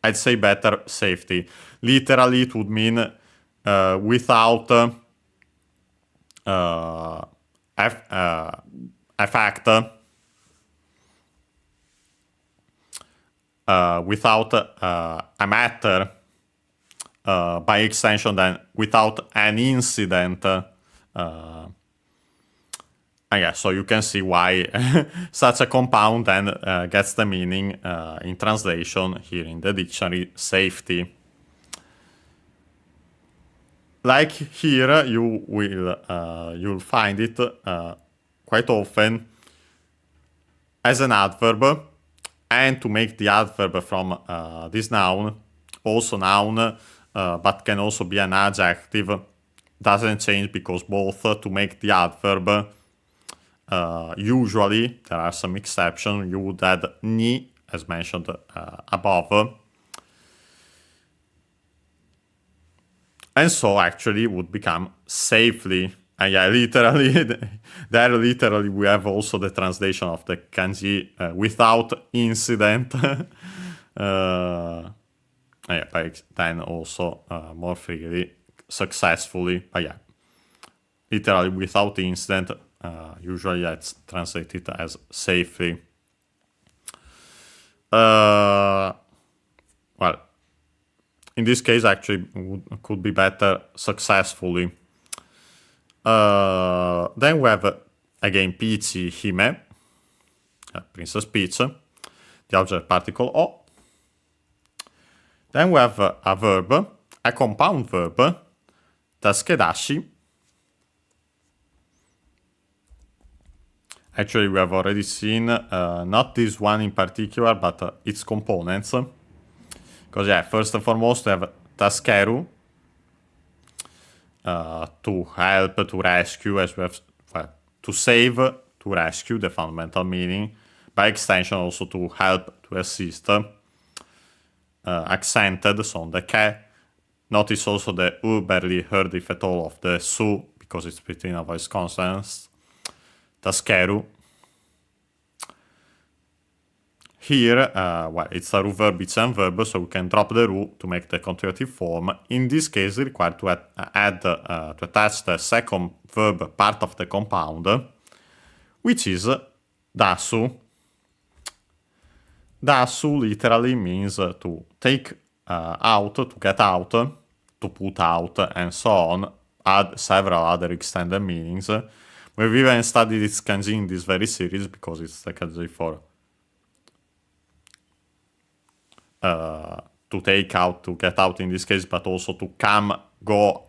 I'd say better safety. Literally, it would mean without effect, without a matter, by extension, then without an incident. Yeah, so you can see why such a compound then gets the meaning in translation here in the dictionary, safety. Like here, you'll find it quite often as an adverb, and to make the adverb from this noun, also noun, but can also be an adjective, doesn't change, because both to make the adverb, usually, there are some exceptions, you would add ni, as mentioned above. And so actually would become safely. And yeah, literally, there literally we have also the translation of the kanji without incident. Yeah, but then also more freely, successfully. But yeah, literally without incident, usually it's translated as safely. Well, in this case, actually, could be better successfully. Then we have, again, Peachy, Hime, Princess Peach, the object particle O. Then we have a verb, a compound verb, taskedashi. Actually, we have already seen, not this one in particular, but its components. Because, yeah, first and foremost, we have taskeru, to help, to rescue, as we have, to save, to rescue, the fundamental meaning. By extension, also to help, to assist. Accented, so on the ke. Notice also the u, barely heard, if at all, of the su, because it's between a voice consonants. Taskeru. Here, well, it's a ru verb, it's a verb, so we can drop the ru to make the continuative form. In this case, it's required to to attach the second verb part of the compound, which is dasu. Dasu literally means to take out, to get out, to put out, and so on. Add several other extended meanings. We've even studied this kanji in this very series, because it's the kanji for to take out, to get out in this case, but also to come, go,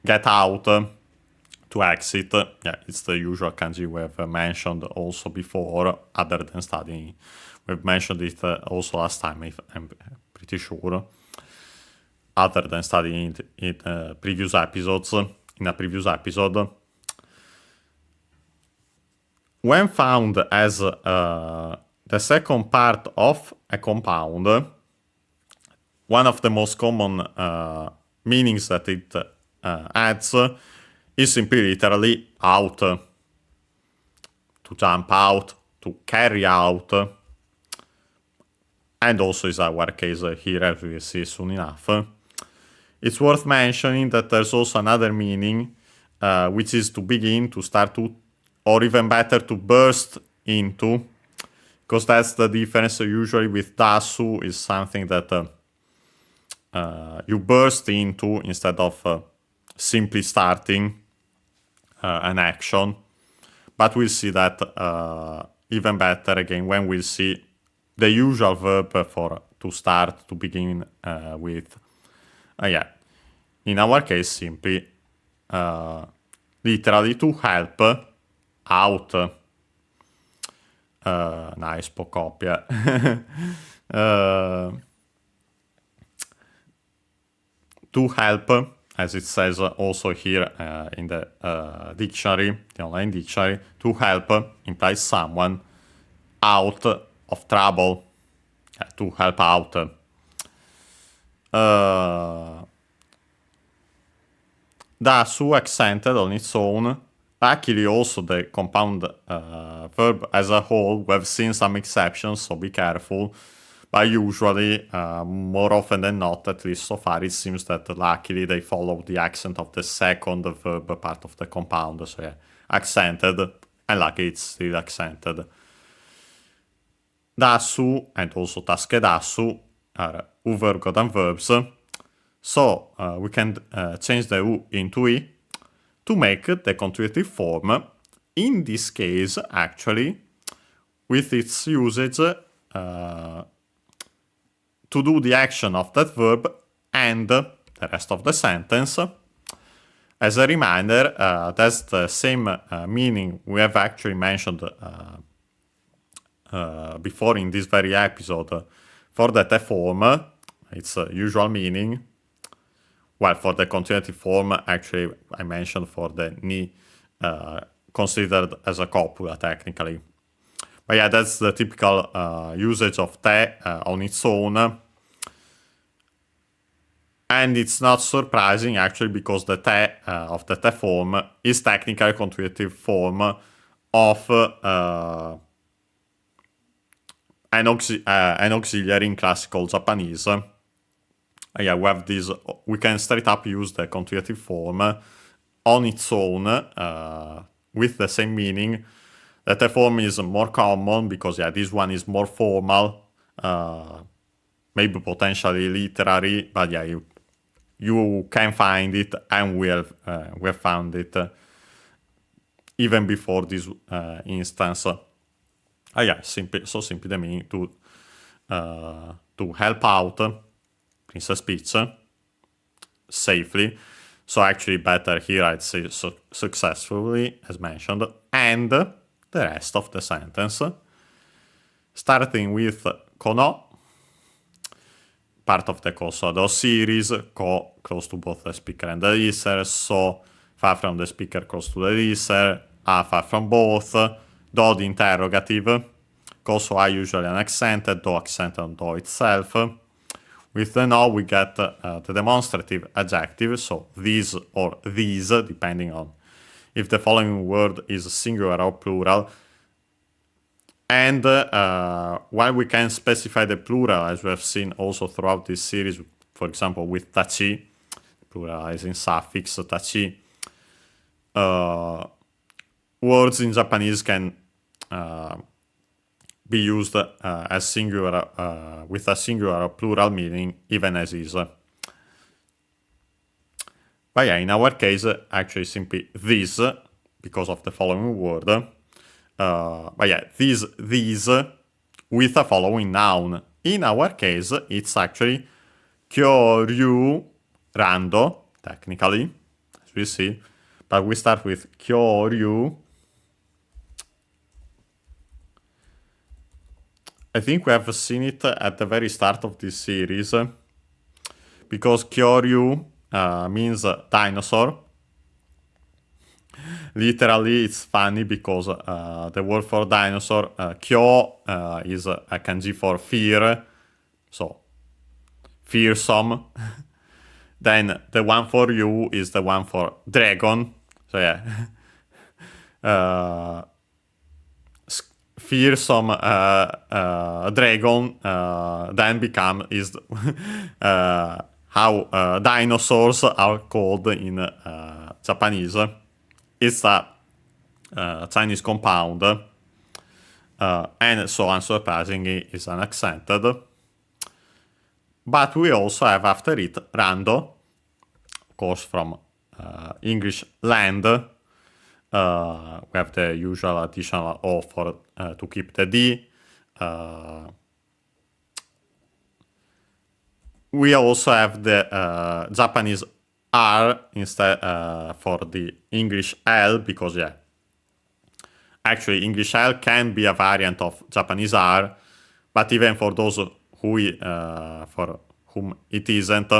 get out, to exit. Yeah, it's the usual kanji we have mentioned also before, other than studying. We've mentioned it also last time, I'm pretty sure, other than studying it in previous episodes, in a previous episode. When found as the second part of a compound, one of the most common meanings that it adds is simply literally out, to jump out, to carry out, and also is our case here, as we will see soon enough. It's worth mentioning that there's also another meaning, which is to begin, to start to, or even better, to burst into, because that's the difference. Usually with dasu is something that you burst into instead of simply starting an action. But we'll see that even better again when we'll see the usual verb for to start, to begin with. Yeah, in our case, simply literally to help out. Nice, può copia. To help, as it says also here in the dictionary, the online dictionary, to help implies someone out of trouble, to help out. Da su accented on its own. Luckily, also the compound verb as a whole, we have seen some exceptions, so be careful. But usually, more often than not, at least so far, it seems that luckily they follow the accent of the second verb part of the compound. So yeah, accented, and luckily it's still accented. Dasu and also taskedasu are U-verb verbs. So we can change the U into I to make the conjugative form. In this case, actually, with its usage to do the action of that verb and the rest of the sentence. As a reminder, that's the same meaning we have actually mentioned before in this very episode for the te form, its usual meaning. Well, for the conjugative form, actually, I mentioned for the ni, considered as a copula, technically. But yeah, that's the typical usage of te on its own. And it's not surprising, actually, because the te of the te form is technically a conjugative form of an auxiliary in classical Japanese. Yeah, we have this. We can straight up use the conjugative form on its own with the same meaning. The te form is more common because yeah, this one is more formal, maybe potentially literary, but yeah, you can find it, and we have found it even before this instance. Yeah, simply the meaning to help out Princess Peach safely. So actually better here, I'd say successfully, as mentioned, and the rest of the sentence. Starting with kono, part of the Kosodo series, ko close to both the speaker and the listener, so far from the speaker, close to the listener, a far from both, do the interrogative, koso are usually unaccented, do accented on do itself. With the no, we get the demonstrative adjective, so these or these, depending on if the following word is singular or plural. And while we can specify the plural, as we have seen also throughout this series, for example, with tachi, pluralizing suffix tachi, words in Japanese can be used as singular with a singular or plural meaning, even as is. But yeah, in our case, actually simply this, because of the following word. But yeah, these with a following noun. In our case, it's actually kyoryu rando, technically, as we see. But we start with kyoryu. I think we have seen it at the very start of this series, because kyoryu means dinosaur. Literally, it's funny because the word for dinosaur, kyo, is a kanji for fear, so fearsome. Then the one for you is the one for dragon, so yeah. Fearsome dragon then is how dinosaurs are called in Japanese. It's a Chinese compound, and so unsurprisingly is unaccented. But we also have after it rando, of course from English land. We have the usual additional O for to keep the D. We also have the Japanese R instead for the English L, because yeah, actually English L can be a variant of Japanese R, but even for those for whom it isn't,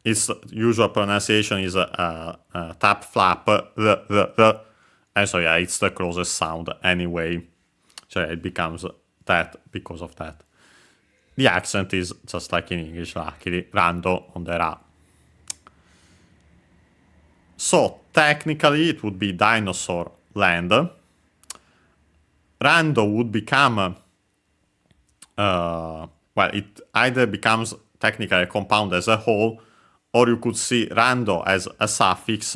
its usual pronunciation is tap flap, and so yeah, it's the closest sound anyway. So yeah, it becomes that because of that. The accent is just like in English, luckily, rando on the ra. So technically it would be dinosaur land. Rando would become, well, it either becomes technically a compound as a whole, or you could see rando as a suffix.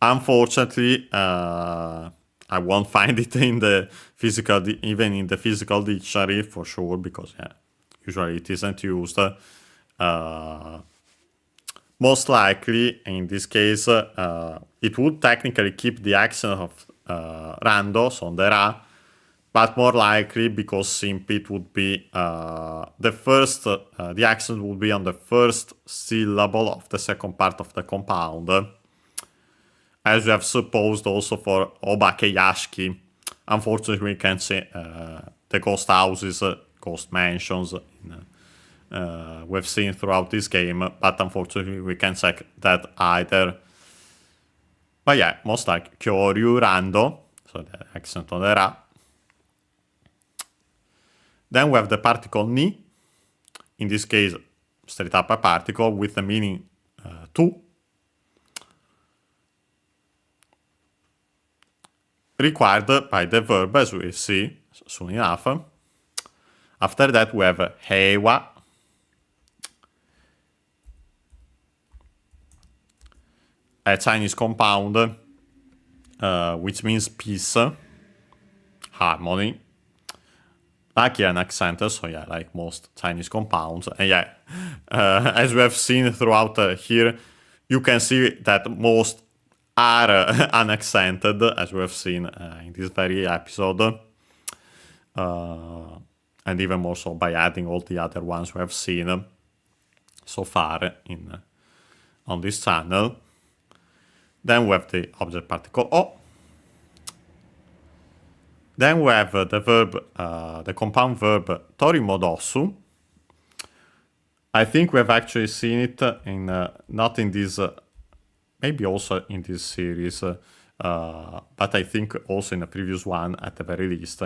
Unfortunately, I won't find it in the physical, even in the physical dictionary for sure, because yeah, usually it isn't used. Most likely, in this case, it would technically keep the accent of rando, so on the ra, but more likely, because simply it would be the accent would be on the first syllable of the second part of the compound, as we have supposed also for obakeyashiki. Unfortunately, we can see the ghost houses, ghost mansions we've seen throughout this game, but unfortunately we can't check that either. But yeah, most like Kyoryu Rando, so the accent on the ra. Then we have the particle ni, in this case straight up a particle with the meaning to, required by the verb, as we see soon enough. After that we have heiwa, a Chinese compound, which means peace, harmony. Like an accent, so yeah, like most Chinese compounds. And yeah, as we have seen throughout here, you can see that most are unaccented, as we have seen in this very episode. And even more so by adding all the other ones we have seen so far on this channel. Then we have the object particle o. Then we have the verb, the compound verb torimodosu. I think we have actually seen it in, not in this, maybe also in this series, but I think also in the previous one at the very least.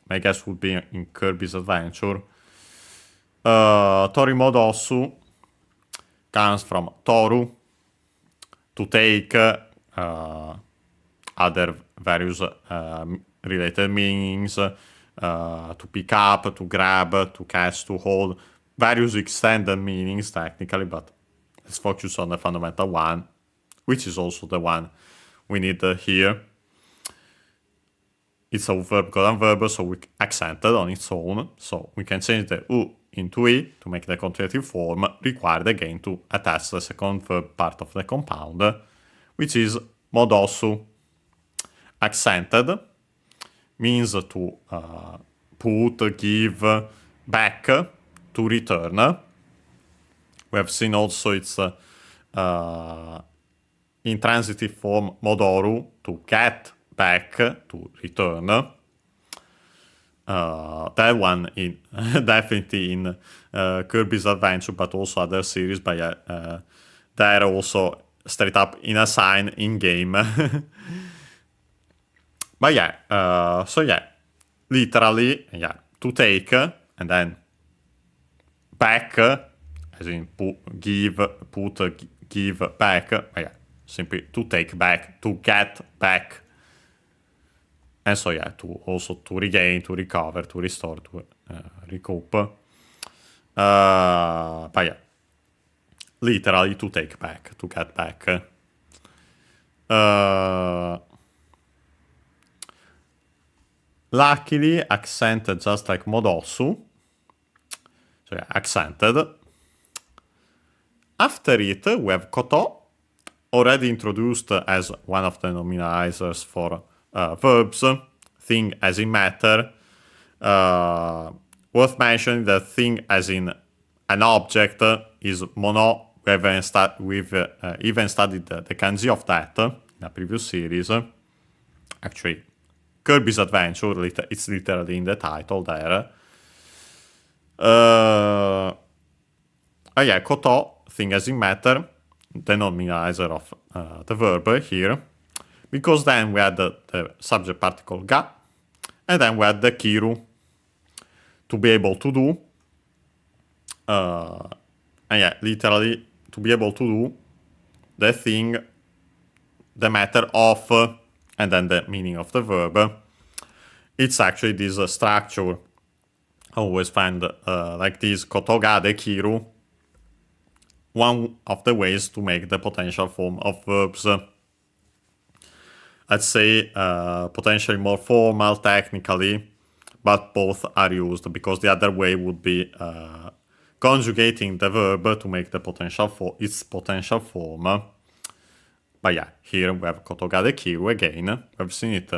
My guess would be in Kirby's Adventure. Torimodosu comes from toru, to take, other various related meanings, to pick up, to grab, to catch, to hold, various extended meanings technically, but let's focus on the fundamental one, which is also the one we need here. It's a verb colon verb, so we accented on its own, so we can change the u into e to make the continuative form, required again to attach the second verb part of the compound, which is modosu. Accented means to put, give, back, to return. We have seen also its intransitive form modoru, to get back, to return. That one in definitely in Kirby's Adventure, but also other series. But yeah, they're also straight up in a sign in game. But yeah, so yeah, literally, yeah, to take and then back, as in give, back. But yeah, simply to take back, to get back. And so yeah, to regain, to recover, to restore, to recoup. But yeah, literally to take back, to get back. Luckily, accented just like modosu. So yeah, accented. After it, we have koto, already introduced as one of the nominalizers for verbs, thing as in matter. Worth mentioning that thing as in an object is mono. We've even studied the kanji of that in a previous series. Actually, Kirby's Adventure, it's literally in the title there. Yeah, koto, thing doesn't matter, the nominalizer of the verb here, because then we had the subject particle ga, and then we had the kiru, to be able to do, and yeah, literally, to be able to do the thing, the matter of, and then the meaning of the verb. It's actually this structure. I always find like this, koto ga de kiru, one of the ways to make the potential form of verbs. I'd say potentially more formal technically, but both are used, because the other way would be conjugating the verb to make the its potential form. But yeah, here we have koto ga de kiru again. We've seen it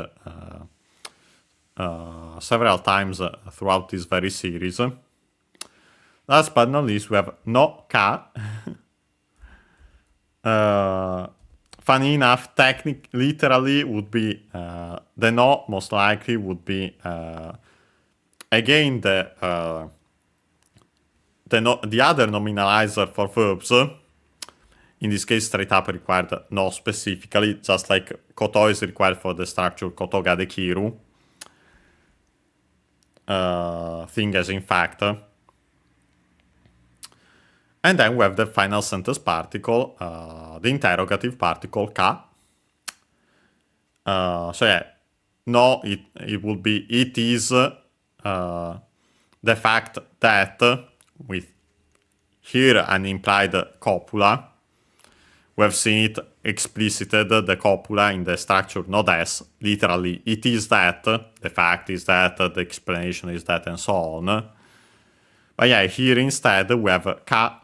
several times throughout this very series. Last but not least, we have no ka. Funny enough, literally would be the no, most likely would be again the other nominalizer for verbs. In this case, straight up required no specifically, just like koto is required for the structure koto ga de kiru. Thing as in fact. And then we have the final sentence particle, the interrogative particle ka. So yeah, no, it would be it is the fact that, with here an implied copula. We have seen it explicited, the copula, in the structure no des. Literally, it is that, the fact is that, the explanation is that, and so on. But yeah, here instead we have ka.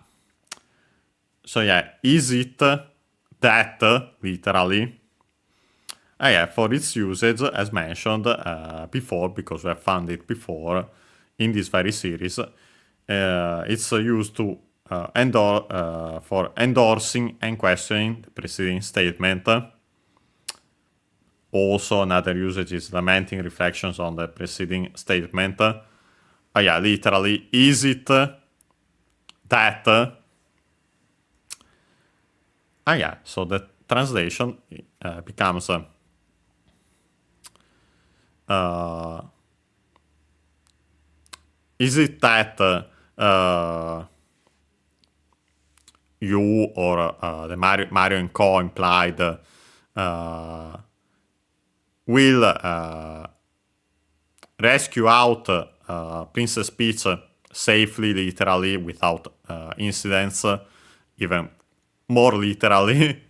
So yeah, is it that, literally? Yeah, for its usage, as mentioned before, because we have found it before in this very series, it's used to for endorsing and questioning the preceding statement. Also, another usage is lamenting reflections on the preceding statement. Yeah, literally, is it that? Yeah, so the translation becomes is it that you or the Mario and Co implied will rescue out Princess Peach safely, literally, without incidents, even more literally,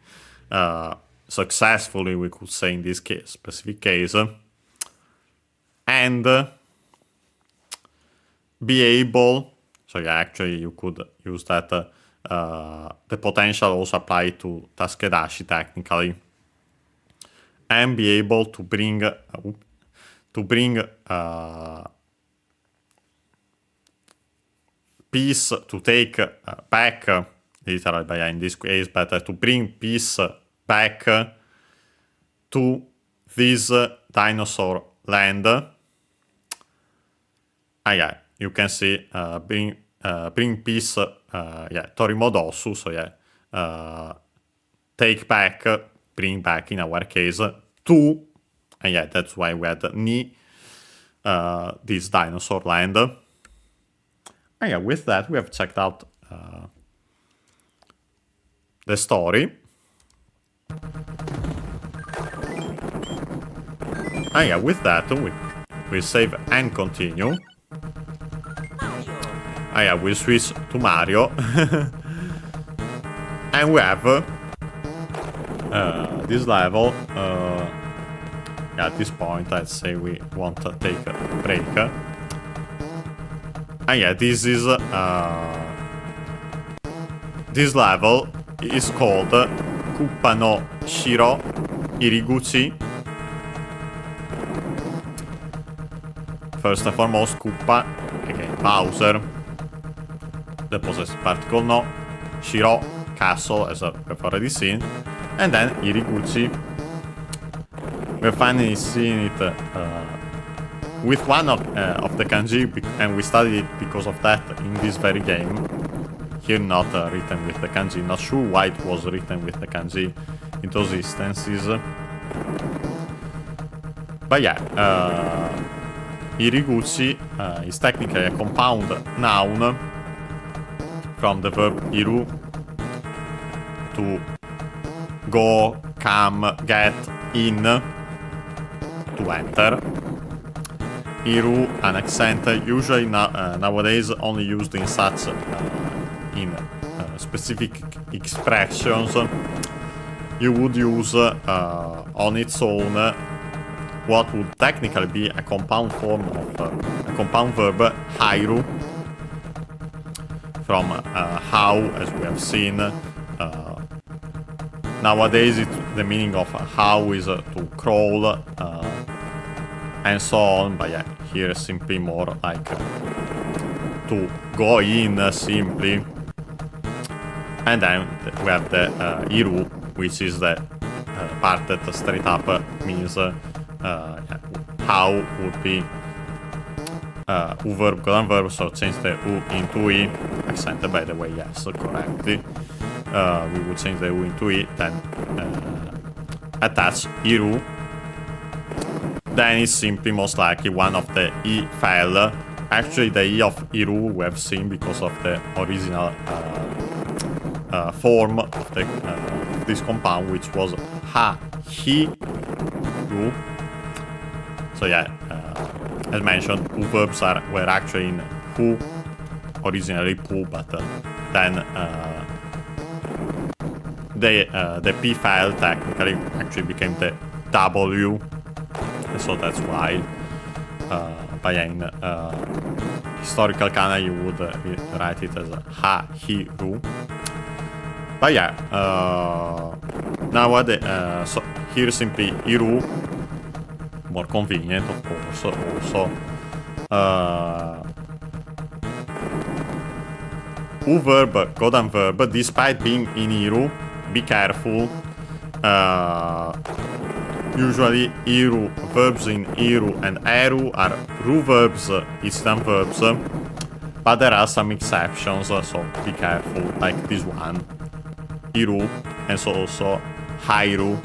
successfully, we could say in this case, specific case, and be able, so yeah, actually you could use that, the potential also apply to Taskedashi technically, and be able to bring peace, to take back, literally, but yeah, in this case, better to bring peace back to this dinosaur land. Yeah, you can see bring peace, yeah, Torimodosu, so yeah, take back, bring back in our case, to, and yeah, that's why we had ni, this dinosaur land. And yeah, with that, we have checked out the story. And yeah, with that, we save and continue. And yeah, we switch to Mario. And we have this level. Yeah, at this point, I'd say we want to take a break. And yeah, this is this level is called Cuppa no Shiro Iriguchi. First and foremost, Cuppa, again Bowser, the possessive particle no, Shiro, castle, as we've already seen, and then Iriguchi, we're finally seeing it with one of the kanji, and we studied it because of that in this very game. Here not written with the kanji, not sure why it was written with the kanji in those instances. But yeah, iriguchi is technically a compound noun from the verb iru, to go, come, get, in, to enter. Iru, an accent, usually nowadays only used in such specific expressions. You would use on its own what would technically be a compound form of a compound verb, hairu, from how, as we have seen. Nowadays, the meaning of how is to crawl, and so on, but yeah, here simply more like to go in simply. And then we have the iru, which is the part that straight up means how would be verb, golden verb, so change the u into i, accented by the way, yes, correctly. We would change the u into i, then attach iru. Then it's simply most likely one of the I file. Actually, the I of iru we have seen because of the original form of this compound, which was ha, hi, ru. So yeah, as mentioned, hu verbs were actually in hu, originally pu, but then the p file technically actually became the w. So that's why, but yeah, in historical kana you would write it as ha, hi, ru. But yeah, nowadays, so here simply iru, more convenient of course, also. U verb, golden verb, despite being in iru, be careful. Usually, iru, verbs in iru and eru are ru verbs, Eastern verbs, but there are some exceptions, so be careful, like this one, iru, and so also hairu.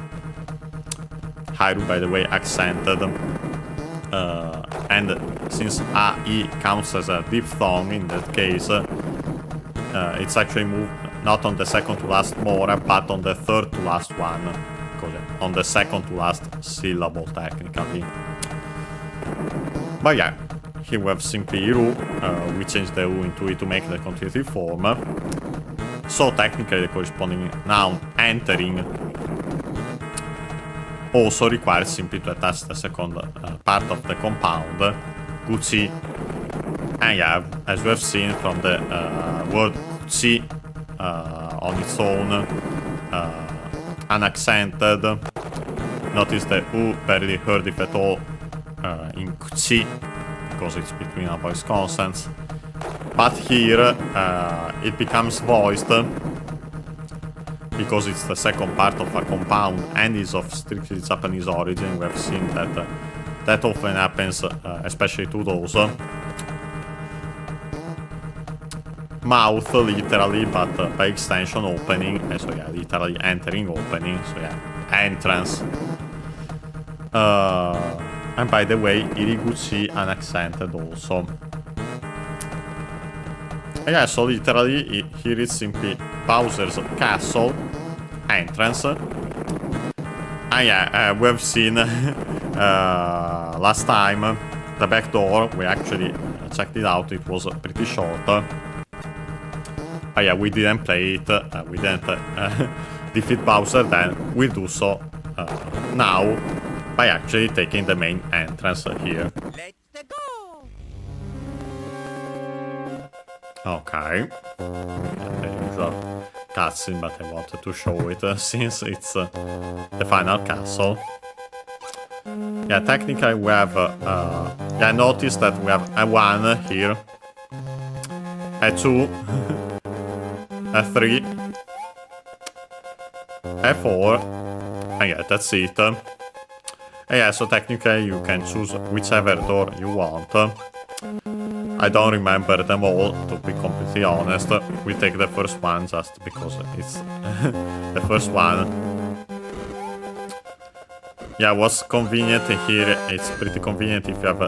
Hairu, by the way, accented, and since a, I counts as a diphthong in that case, it's actually moved not on the second to last mora, but on the third to last one. On the second to last syllable technically. But yeah, here we have simply iru, we change the u into i to make the continuative form. So technically the corresponding noun entering also requires simply to attach the second part of the compound, guchi. And yeah, as we have seen from the word guchi on its own, unaccented. Notice the u barely heard if at all in kuchi, because it's between our voice consonants. But here it becomes voiced because it's the second part of a compound and is of strictly Japanese origin. We have seen that that often happens, especially to those. Mouth, literally, but by extension opening, so yeah, literally entering, opening, so yeah, entrance. And by the way, iriguchi unaccented also. Yeah, so literally, here it's simply Bowser's castle, entrance. And yeah, we have seen last time the back door, we actually checked it out, it was pretty short. But yeah, we didn't play it, we didn't defeat Bowser then, we'll do so now by actually taking the main entrance here. Let's go! Okay. The usual cutscene, but I wanted to show it since it's the final castle. Yeah, technically we have, yeah, notice that we have a 1 here, a 2, a 3, a 4, and yeah, that's it. Yeah, so technically you can choose whichever door you want. I don't remember them all, to be completely honest. We take the first one just because it's the first one. Yeah, what's convenient here, it's pretty convenient if you have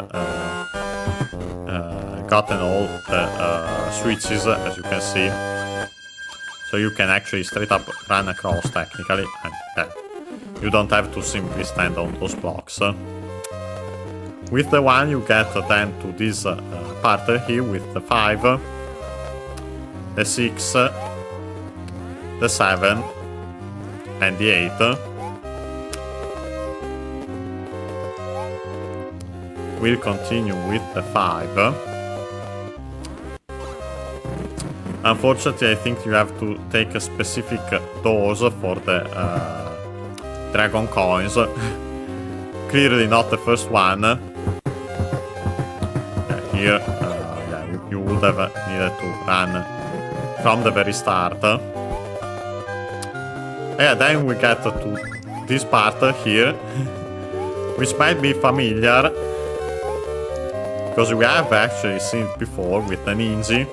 gotten all the switches, as you can see. So you can actually straight up run across technically, and you don't have to simply stand on those blocks. With the one you get then to this part here with the 5, the 6, the 7, and the 8. We'll continue with the 5. Unfortunately, I think you have to take a specific doors for the dragon coins. Clearly not the first one. Here, you would have needed to run from the very start. Yeah, then we get to this part here, which might be familiar, because we have actually seen it before with the Ninja,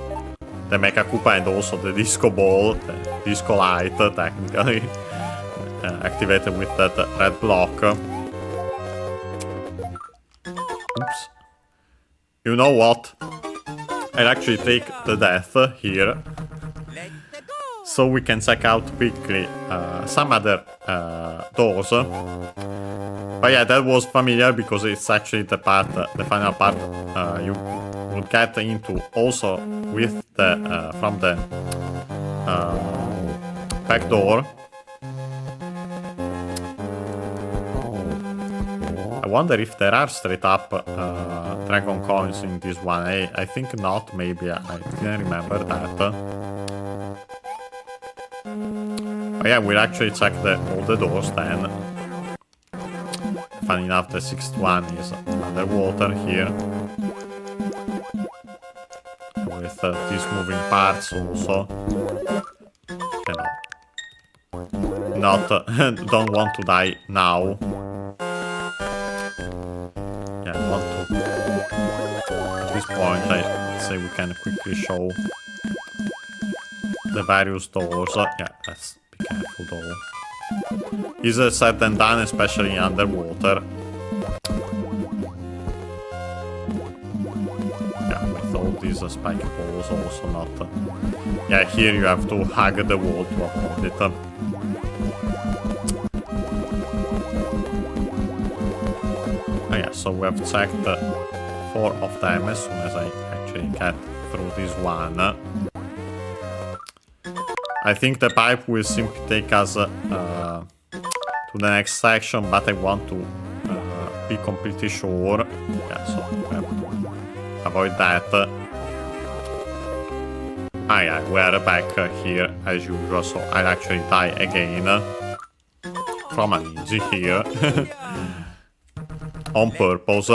the Mecha Koopa, and also the Disco Ball, the Disco Light, technically, activated with that red block. Oops. You know what? I'll actually take the death here, so we can check out quickly some other doors. But yeah, that was familiar because it's actually the part, the final part you would get into also with the from the back door. I wonder if there are straight up dragon coins in this one. I think not, maybe I didn't remember that. But yeah, we'll actually check all the doors then. Funny enough, the 6th one is underwater here. With these moving parts also. Don't want to die now. Yeah, I want to. At this point, I'd say we can quickly show the various doors. Yeah, let's be careful though. Easier said than done, especially underwater. Yeah, with all these spiky balls also not. Yeah, here you have to hug the wall to avoid it. Oh yeah, so we have checked 4 of them as soon as I actually get through this one. I think the pipe will simply take us to the next section, but I want to be completely sure. Yeah, so we have to avoid that. Ah yeah, we're back here as usual, so I'll actually die again from an easy here. On purpose.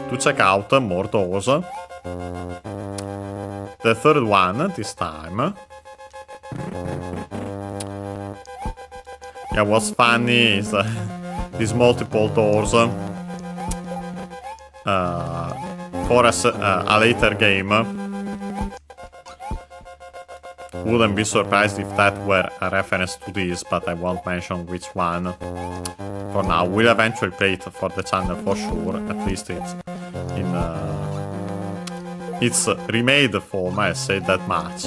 To check out more doors. The third one this time. Yeah, what's funny is these multiple doors for a later game. Wouldn't be surprised if that were a reference to this, but I won't mention which one for now. We'll eventually play it for the channel for sure, at least it's in its remade form, I say that much.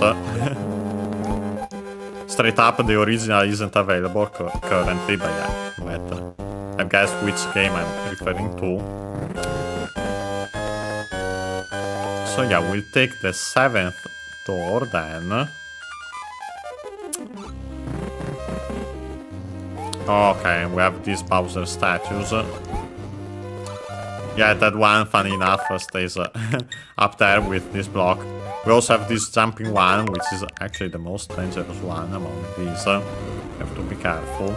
Straight up, the original isn't available currently, but yeah, I guess which game I'm referring to. So yeah, we'll take the 7th door then. Okay, we have these Bowser statues. Yeah, that one, funny enough, stays up there with this block. We also have this jumping one, which is actually the most dangerous one among these. You have to be careful.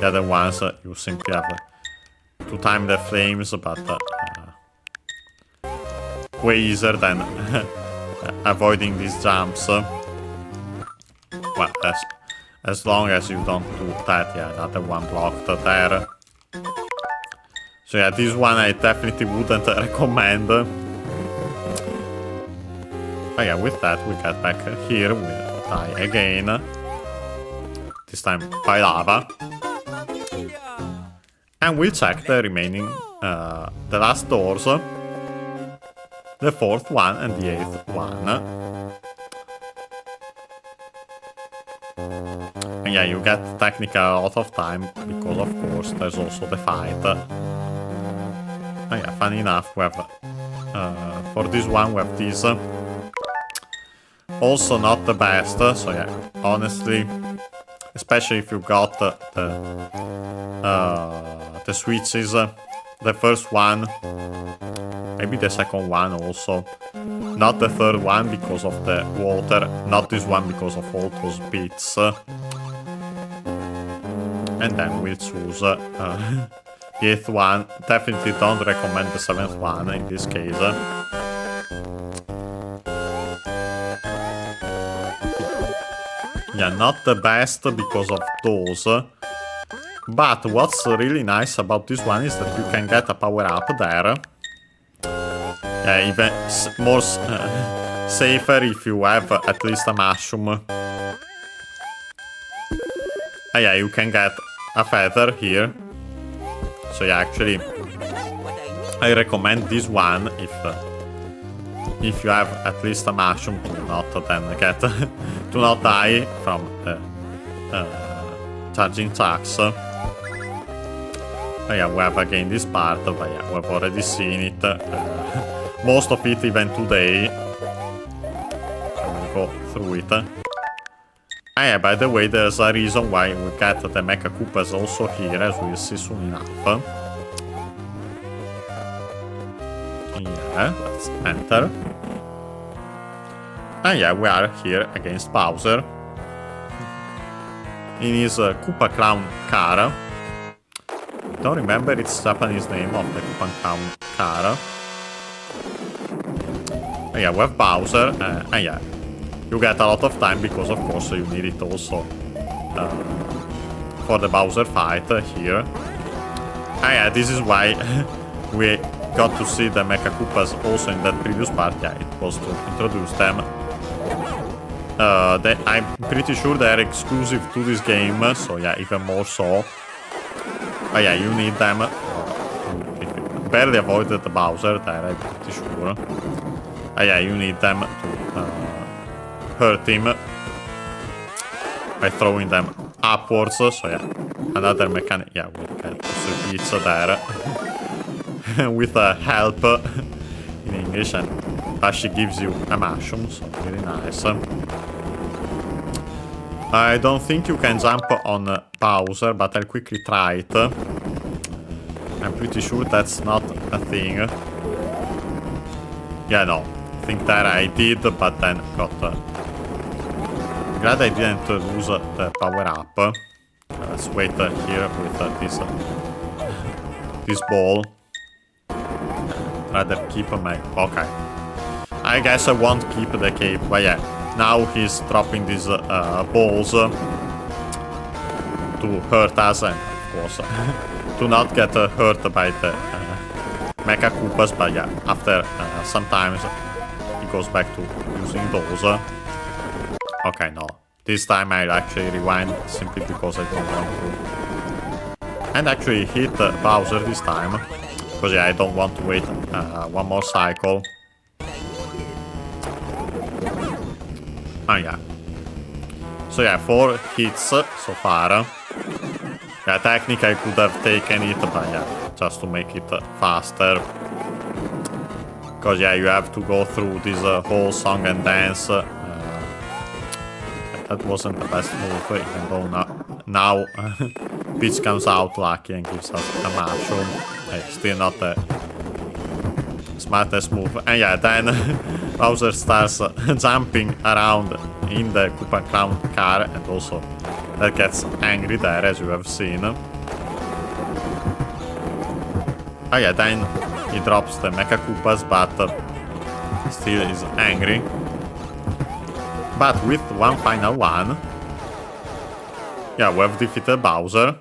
The other ones, you simply have to time the flames, but way easier than avoiding these jumps. Well, As long as you don't do that, yeah, another one blocked there. So yeah, this one I definitely wouldn't recommend. Oh yeah, with that we get back here, we'll die again. This time by lava. And we'll check the remaining, the last doors. The fourth one and the eighth one. And yeah, you get technically a lot of time, because of course there's also the fight. Oh yeah, funny enough, we have, for this one we have this. Also not the best, so yeah, honestly, especially if you got the switches, the first one, maybe the second one also, not the third one because of the water, not this one because of all those bits. And then we'll choose the 8th one. Definitely don't recommend the 7th one in this case. Yeah, not the best because of those. But what's really nice about this one is that you can get a power up there. Yeah, even more safer if you have at least a mushroom. Yeah, you can get a feather here. So yeah, actually, I recommend this one if you have at least a mushroom to not then get to not die from charging tracks. Yeah, we have again this part, but yeah, we've already seen it. Most of it even today. I will go through it. Yeah, by the way, there's a reason why we get the Mecha Koopas also here, as we'll see soon enough. Yeah, let's enter. And yeah, we are here against Bowser in his Koopa Clown car. I don't remember its Japanese name of the Koopa Clown car. Yeah, we have Bowser, and yeah, you get a lot of time because of course you need it also for the Bowser fight here. And yeah, this is why we got to see the Mecha Koopas also in that previous part. Yeah, it was to introduce them. I'm pretty sure they're exclusive to this game, so yeah, even more so. But yeah, you need them. You barely avoided the Bowser there, I'm pretty sure. Yeah, you need them to hurt him by throwing them upwards. So yeah, another mechanic. Yeah, we get the pizza there with help in English, and she gives you a mushroom, so really nice. I don't think you can jump on Bowser, but I'll quickly try it. I'm pretty sure that's not a thing. Yeah, no. I think that I did, but then got... Glad I didn't lose the power up. Let's wait here with this ball. Rather keep my... Okay. I guess I won't keep the cape, but yeah. Now he's dropping these balls to hurt us, and of course to not get hurt by the Mecha Koopas, but yeah, after sometimes he goes back to using those. Okay, no. This time I'll actually rewind simply because I don't want to. And actually hit Bowser this time, because yeah, I don't want to wait one more cycle. Oh yeah. So yeah, 4 hits so far. Yeah, technically I could have taken it, but yeah, just to make it faster. Because yeah, you have to go through this whole song and dance. That wasn't the best move, even though now Peach comes out lucky and gives us a mushroom. Still not the smartest move. And yeah, then Bowser starts jumping around in the Koopa Clown car, and also that gets angry there, as you have seen. Oh yeah, then he drops the Mecha Koopas, but still is angry. But with one final one, Yeah, we have defeated Bowser.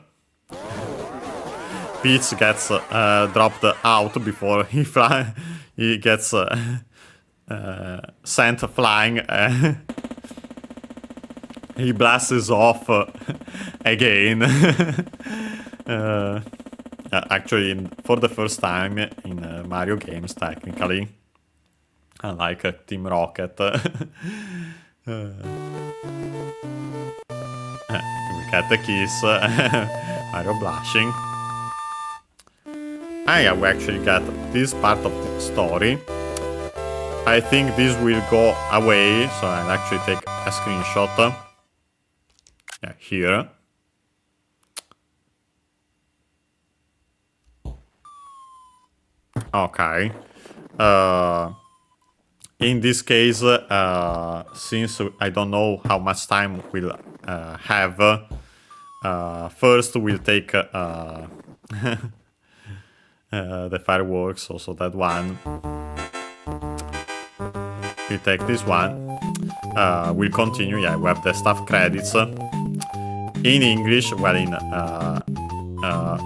Peach gets dropped out before he gets sent flying. He blasts off again. Actually, for the first time in Mario games, technically, unlike Team Rocket. We get the kiss. Mario blushing. Yeah, we actually get this part of the story. I think this will go away, so I'll actually take a screenshot. Yeah, here. Okay. In this case, since I don't know how much time we'll have, first we'll take the fireworks, also that one. We take this one. We'll continue. Yeah, we have the staff credits in English, well, in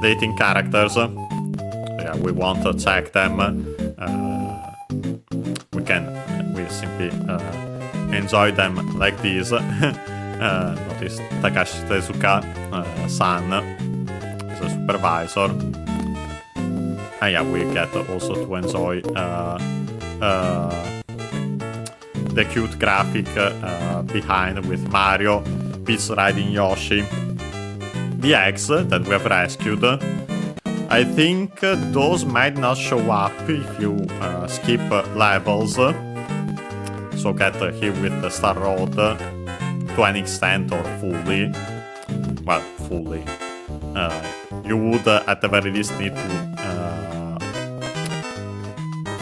dating characters. Yeah, we want to check them. We simply enjoy them like this. Notice Takashi Tezuka san is a supervisor. Yeah, we get also to enjoy the cute graphic behind with Mario, Peach riding Yoshi. The eggs that we have rescued. I think those might not show up if you skip levels. So get here with the Star Road to an extent or fully. Well, fully. You would at the very least need to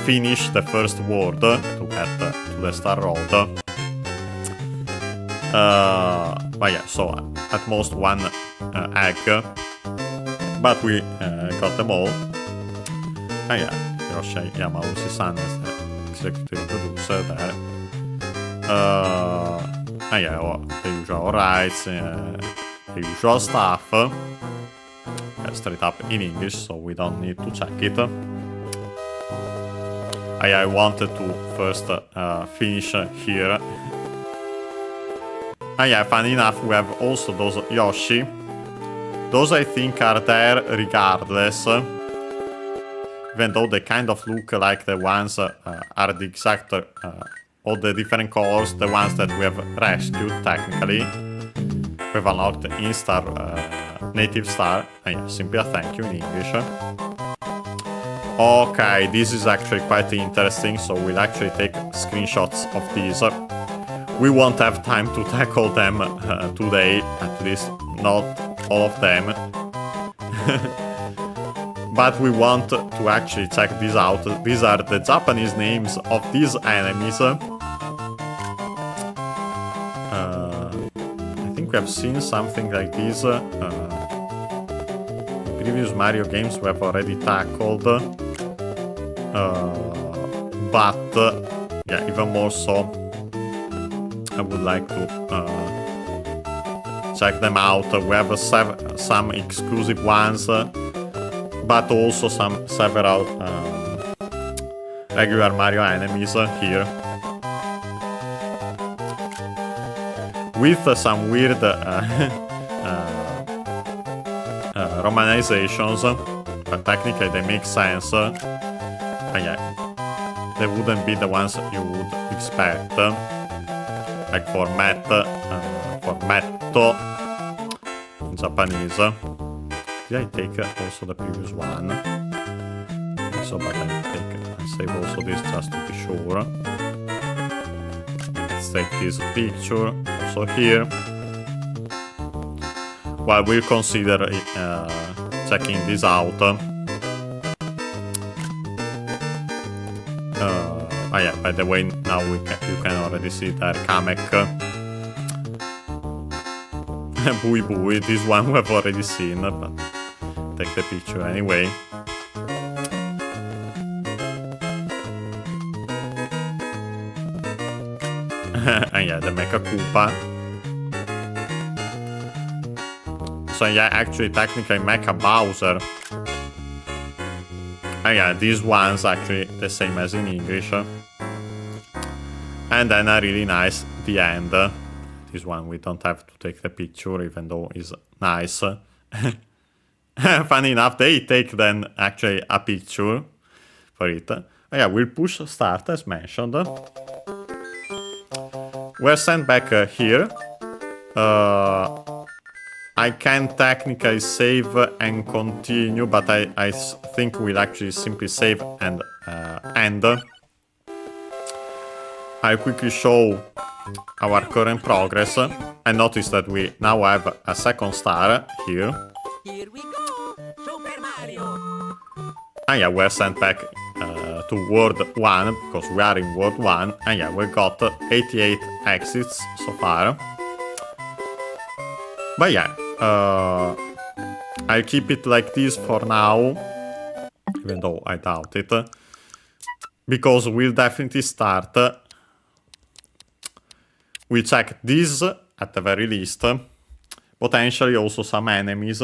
finish the first world to get to the Star Road. But yeah, so at most one egg. But we got them all. Yeah, Hiroshi Yamauchi-san is the executive producer there. Yeah, the usual rights, the usual stuff. Yeah, straight up in English, so we don't need to check it. I wanted to first finish here. Yeah, funny enough, we have also those Yoshi. Those I think are there regardless, even though they kind of look like the ones are the exact, all the different colors, the ones that we have rescued technically. We've unlocked in-star, native star, yeah, simply a thank you in English. Okay, this is actually quite interesting, so we'll actually take screenshots of these. We won't have time to tackle them today, at least not all of them. But we want to actually check these out. These are the Japanese names of these enemies. I think we have seen something like this. Previous Mario games we have already tackled. But yeah, even more so, I would like to check them out. We have some exclusive ones, but also several regular Mario enemies here, with some weird romanizations, but technically they make sense. Yeah, they wouldn't be the ones you would expect, like for Metto in Japanese. Did I take also the previous one? So, but I save also this just to be sure. Let's take this picture also here. Well, we'll consider checking this out. Yeah, by the way, now you can already see that Kamek. Bui Bui, this one we have already seen, but take the picture anyway. And yeah, the Mecha Koopa. So yeah, actually technically Mecha Bowser. And yeah, these ones actually the same as in English. And then a really nice the end. This one we don't have to take the picture, even though it's nice. Funny enough, they take then actually a picture for it. Yeah, we'll push start as mentioned. We're sent back here. I can technically save and continue, but I think we'll actually simply save and end. I'll quickly show our current progress, and notice that we now have a second star here. Here we go! Super Mario! And yeah, we're sent back to World 1, because we are in World 1, and yeah, we got 88 exits so far. But yeah, I'll keep it like this for now, even though I doubt it, because we'll definitely start. We check this at the very least, potentially also some enemies.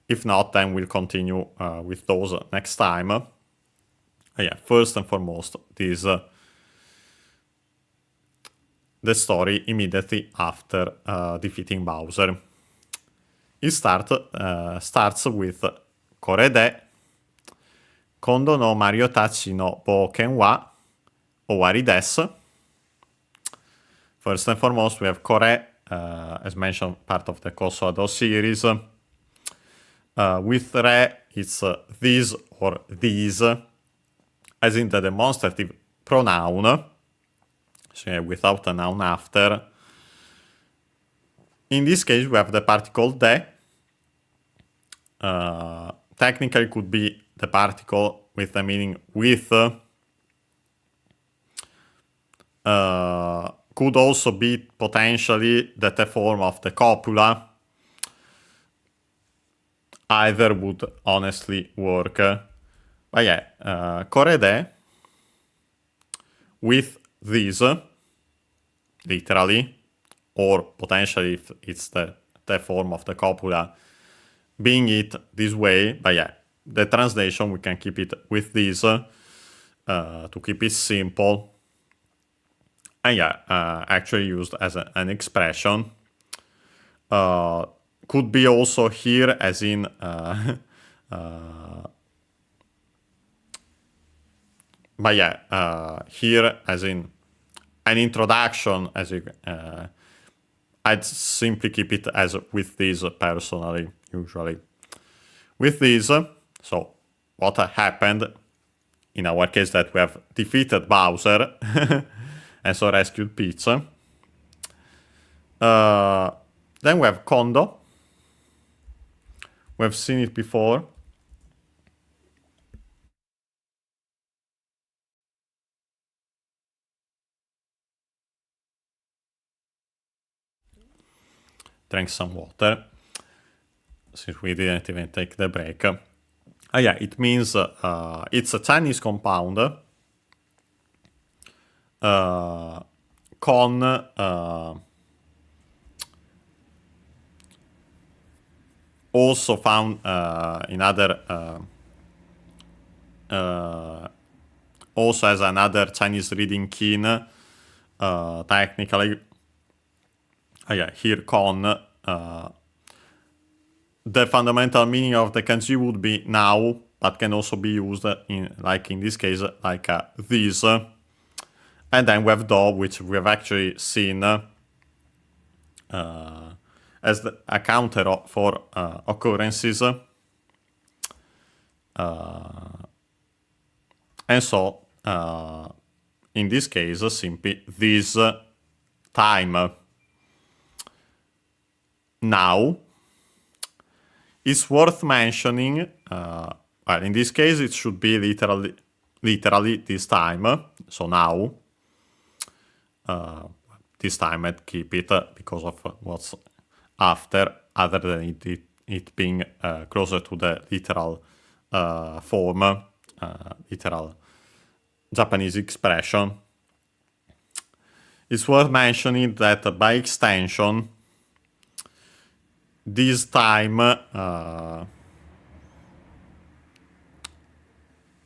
If not, then we'll continue with those next time. Yeah, first and foremost, this the story immediately after defeating Bowser. It starts with Kore de Kondo no Mario Tachi no Boken wa Owari desu. First and foremost, we have Kore, as mentioned, part of the Kosoado series. With Re, it's this or these, as in the demonstrative pronoun, so yeah, without a noun after. In this case, we have the particle de. Technically, could be the particle with the meaning with. Could also be potentially the form of the copula. Either would honestly work. But yeah, Kore de with this, literally, or potentially if it's the form of the copula, being it this way. But yeah, the translation, we can keep it with this to keep it simple. And yeah, actually used as an expression. Could be also here as in but yeah, here as in an introduction, as you I'd simply keep it as with this personally, usually. With this, so what happened in our case that we have defeated Bowser and so rescued Peach. Then we have Kondo. We've seen it before. Drink some water, since we didn't even take the break. Yeah, it means it's a Chinese compound. Con also found in other also as another Chinese reading kin, technically. Yeah, here con the fundamental meaning of the kanji would be now, but can also be used in, like in this case, like this. And then we have do, which we have actually seen as a counter for occurrences. And so, in this case, simply this time. Now, it's worth mentioning, well, in this case, it should be literally this time, so now. This time I'd keep it because of what's after, other than it being closer to the literal form, literal Japanese expression. It's worth mentioning that by extension, this time,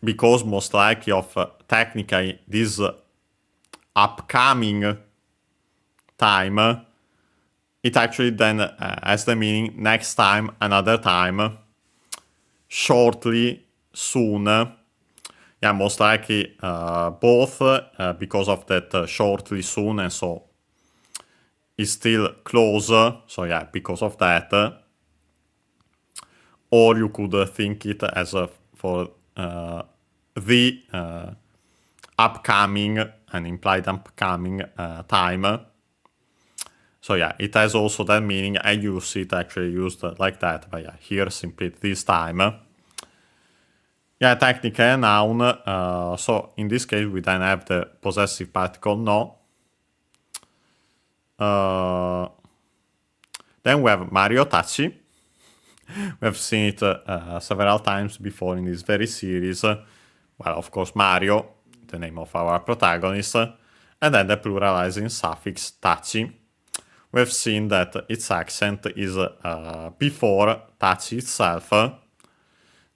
because most likely of technically this upcoming time, it actually then has the meaning next time, another time, shortly, soon. Yeah, most likely both, because of that shortly, soon, and so it's still closer, so yeah, because of that. Or you could think it as for the upcoming, an implied upcoming time. So yeah, it has also that meaning. I use it actually used like that, but yeah, here simply this time. Yeah, technically a noun. So in this case, we then have the possessive particle no. Then we have Mario Tachi. We have seen it several times before in this very series. Well, of course, Mario, the name of our protagonist, and then the pluralizing suffix tachi. We have seen that its accent is before tachi itself.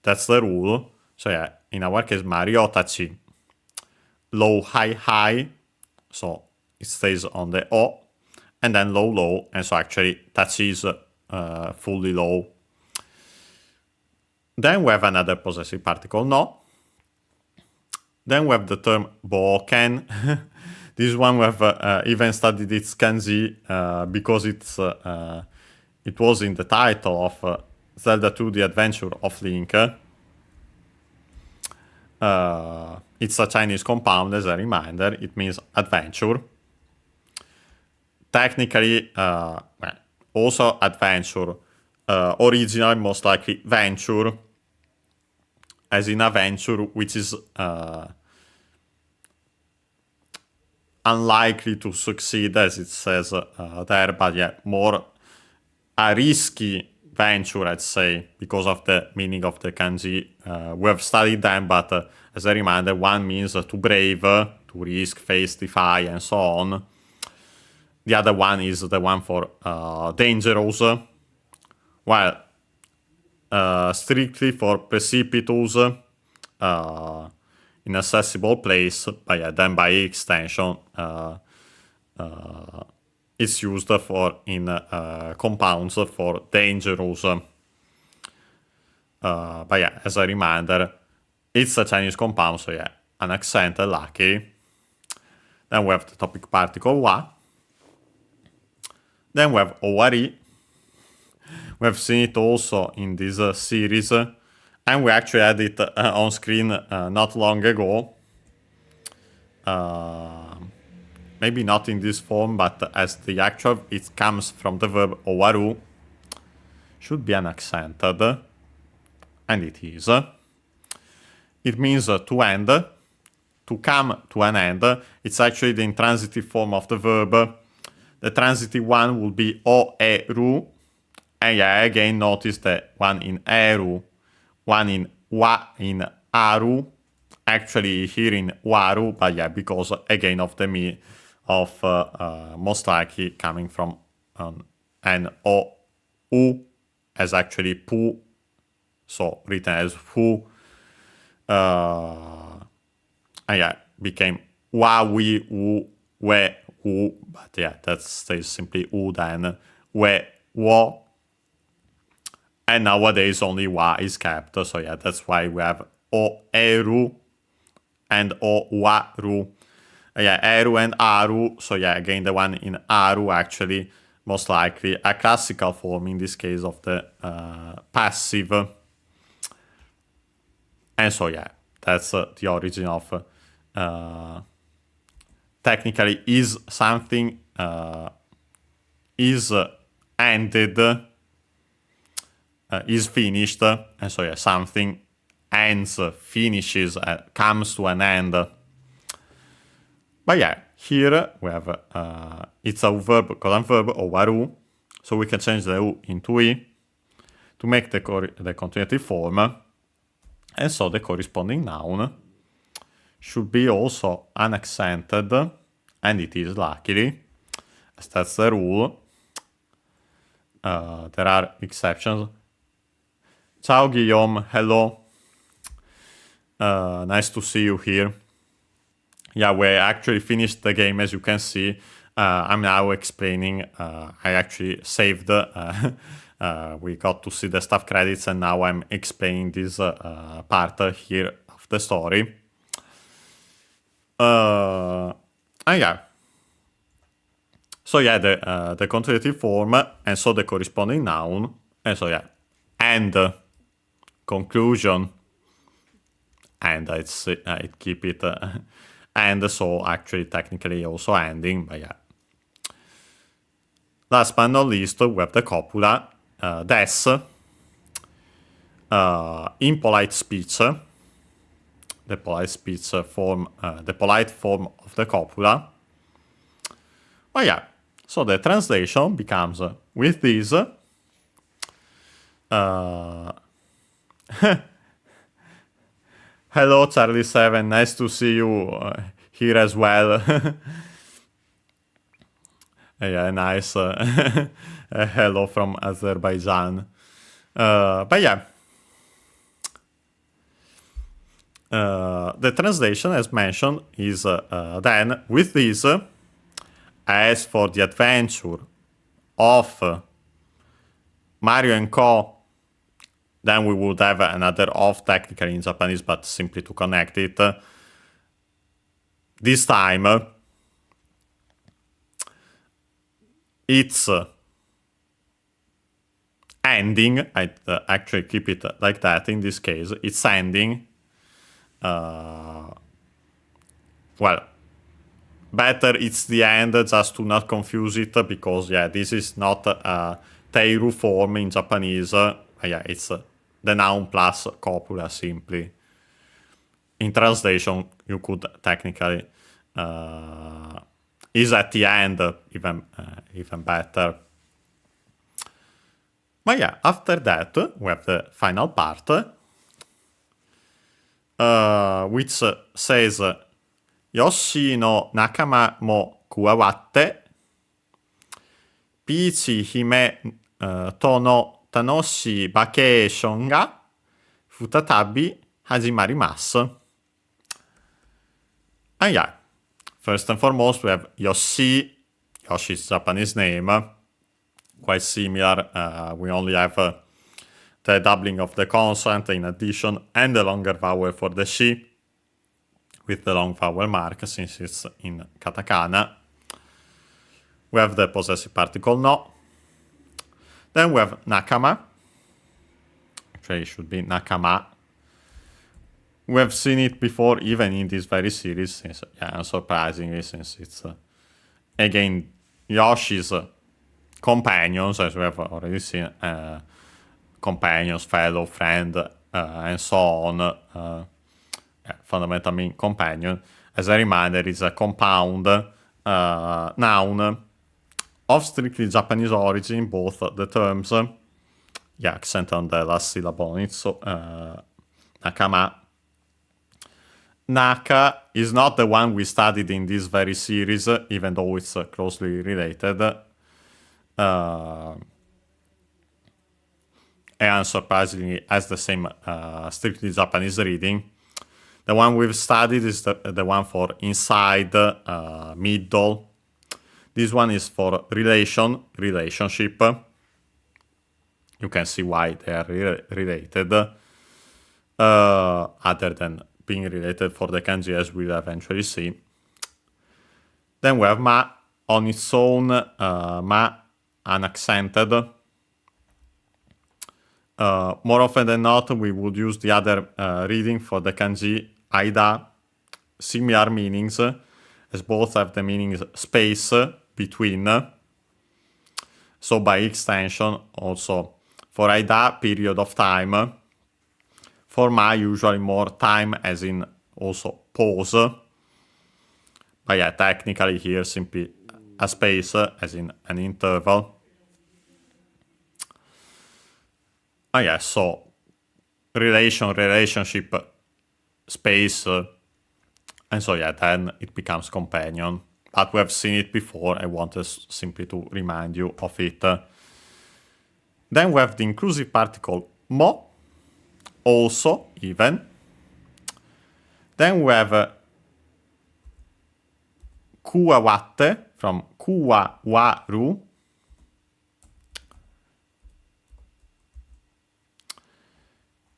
That's the rule. So yeah, in our case, Mario tachi. Low, high, high. So it stays on the O. And then low, low. And so actually, tachi is fully low. Then we have another possessive particle, no. Then we have the term boken. This one we have even studied its kanji because it was in the title of Zelda 2: The Adventure of Link. It's a Chinese compound, as a reminder. It means adventure. Technically, well, also adventure. Original, most likely venture, as in a venture which is unlikely to succeed, as it says there, but yeah, more a risky venture, I'd say, because of the meaning of the kanji. We have studied them, but as a reminder, one means to brave, to risk, face, defy, and so on. The other one is the one for dangerous. Well, strictly for precipitous, inaccessible place, but yeah, then by extension, it's used for in compounds for dangerous. But yeah, as a reminder, it's a Chinese compound, so yeah, an accent, lucky. Then we have the topic particle wa. Then we have owari. We have seen it also in this series, and we actually had it on screen not long ago. Maybe not in this form, but as the actual, it comes from the verb owaru. Should be unaccented, and it is. It means to end, to come to an end. It's actually the intransitive form of the verb. The transitive one will be o-e-ru. And yeah, again, notice the one in eru, one in wa in aru, actually here in waru, but yeah, because again of the me of most likely coming from an o u as actually pu, so written as fu, and yeah, became wa wi u we u, but yeah, that stays simply u then we wo. And nowadays only wa is kept, so yeah, that's why we have o-eru and o-wa-ru. Yeah, eru and aru, so yeah, again the one in aru actually, most likely a classical form in this case of the passive. And so yeah, that's the origin of technically is something is ended, is finished, and so yeah, something ends, finishes, comes to an end. But yeah, here we have it's a verb, column verb, owaru, so we can change the u into i to make the continuative form, and so the corresponding noun should be also unaccented, and it is luckily, as that's the rule. there are exceptions. Ciao Guillaume, hello. Nice to see you here. Yeah, we actually finished the game, as you can see. I'm now explaining. I actually saved. We got to see the staff credits, and now I'm explaining this part here of the story. Yeah. So yeah, the conjugative form, and so the corresponding noun, and so yeah, and conclusion, and it keep it, and so actually technically also ending, but yeah. Last but not least, we have the copula, des, impolite speech, the polite form of the copula. But yeah, so the translation becomes with this. Hello, Charlie7, nice to see you here as well. Yeah, nice. Hello from Azerbaijan. But yeah. The translation, as mentioned, is then with this, as for the adventure of Mario and Co., then we would have another of technically in Japanese, but simply to connect it. This time, it's ending. I actually keep it like that in this case. It's ending. Well, better it's the end, just to not confuse it, because yeah, this is not teiru form in Japanese. Yeah, it's the noun plus copula simply. In translation, you could technically is at the end, even better. But yeah, after that we have the final part, which says Yoshi no nakama mo kuwawatte Pichi hime to no tanoshii vacation ga futatabi hajimarimasu. And yeah, first and foremost we have Yoshi. Yoshi's Japanese name, quite similar. We only have the doubling of the consonant in addition, and the longer vowel for the shi, with the long vowel mark since it's in katakana. We have the possessive particle no. Then we have nakama. Actually, it should be nakama. We have seen it before, even in this very series, since, yeah, unsurprisingly, since it's again Yoshi's companions, as we have already seen, companions, fellow, friend, and so on. Yeah, fundamental mean companion. As a reminder, it's a compound noun of strictly Japanese origin, both the terms, yeah, accent on the last syllable, it's so nakama. Naka is not the one we studied in this very series, even though it's closely related. And unsurprisingly has the same strictly Japanese reading. The one we've studied is the one for inside, middle. This one is for relationship. You can see why they are related, other than being related for the kanji, as we'll eventually see. Then we have ma on its own, ma unaccented. More often than not, we would use the other reading for the kanji aida, similar meanings, as both have the meaning space between. So by extension, also for aida, period of time. For ma, usually more time, as in also pause. But yeah, technically here simply a space, as in an interval. Oh yeah, so relationship, space, and so yeah, then it becomes companion. But we have seen it before, I wanted simply to remind you of it. Then we have the inclusive particle mo, also, even. Then we have kuawatte from kuawaru,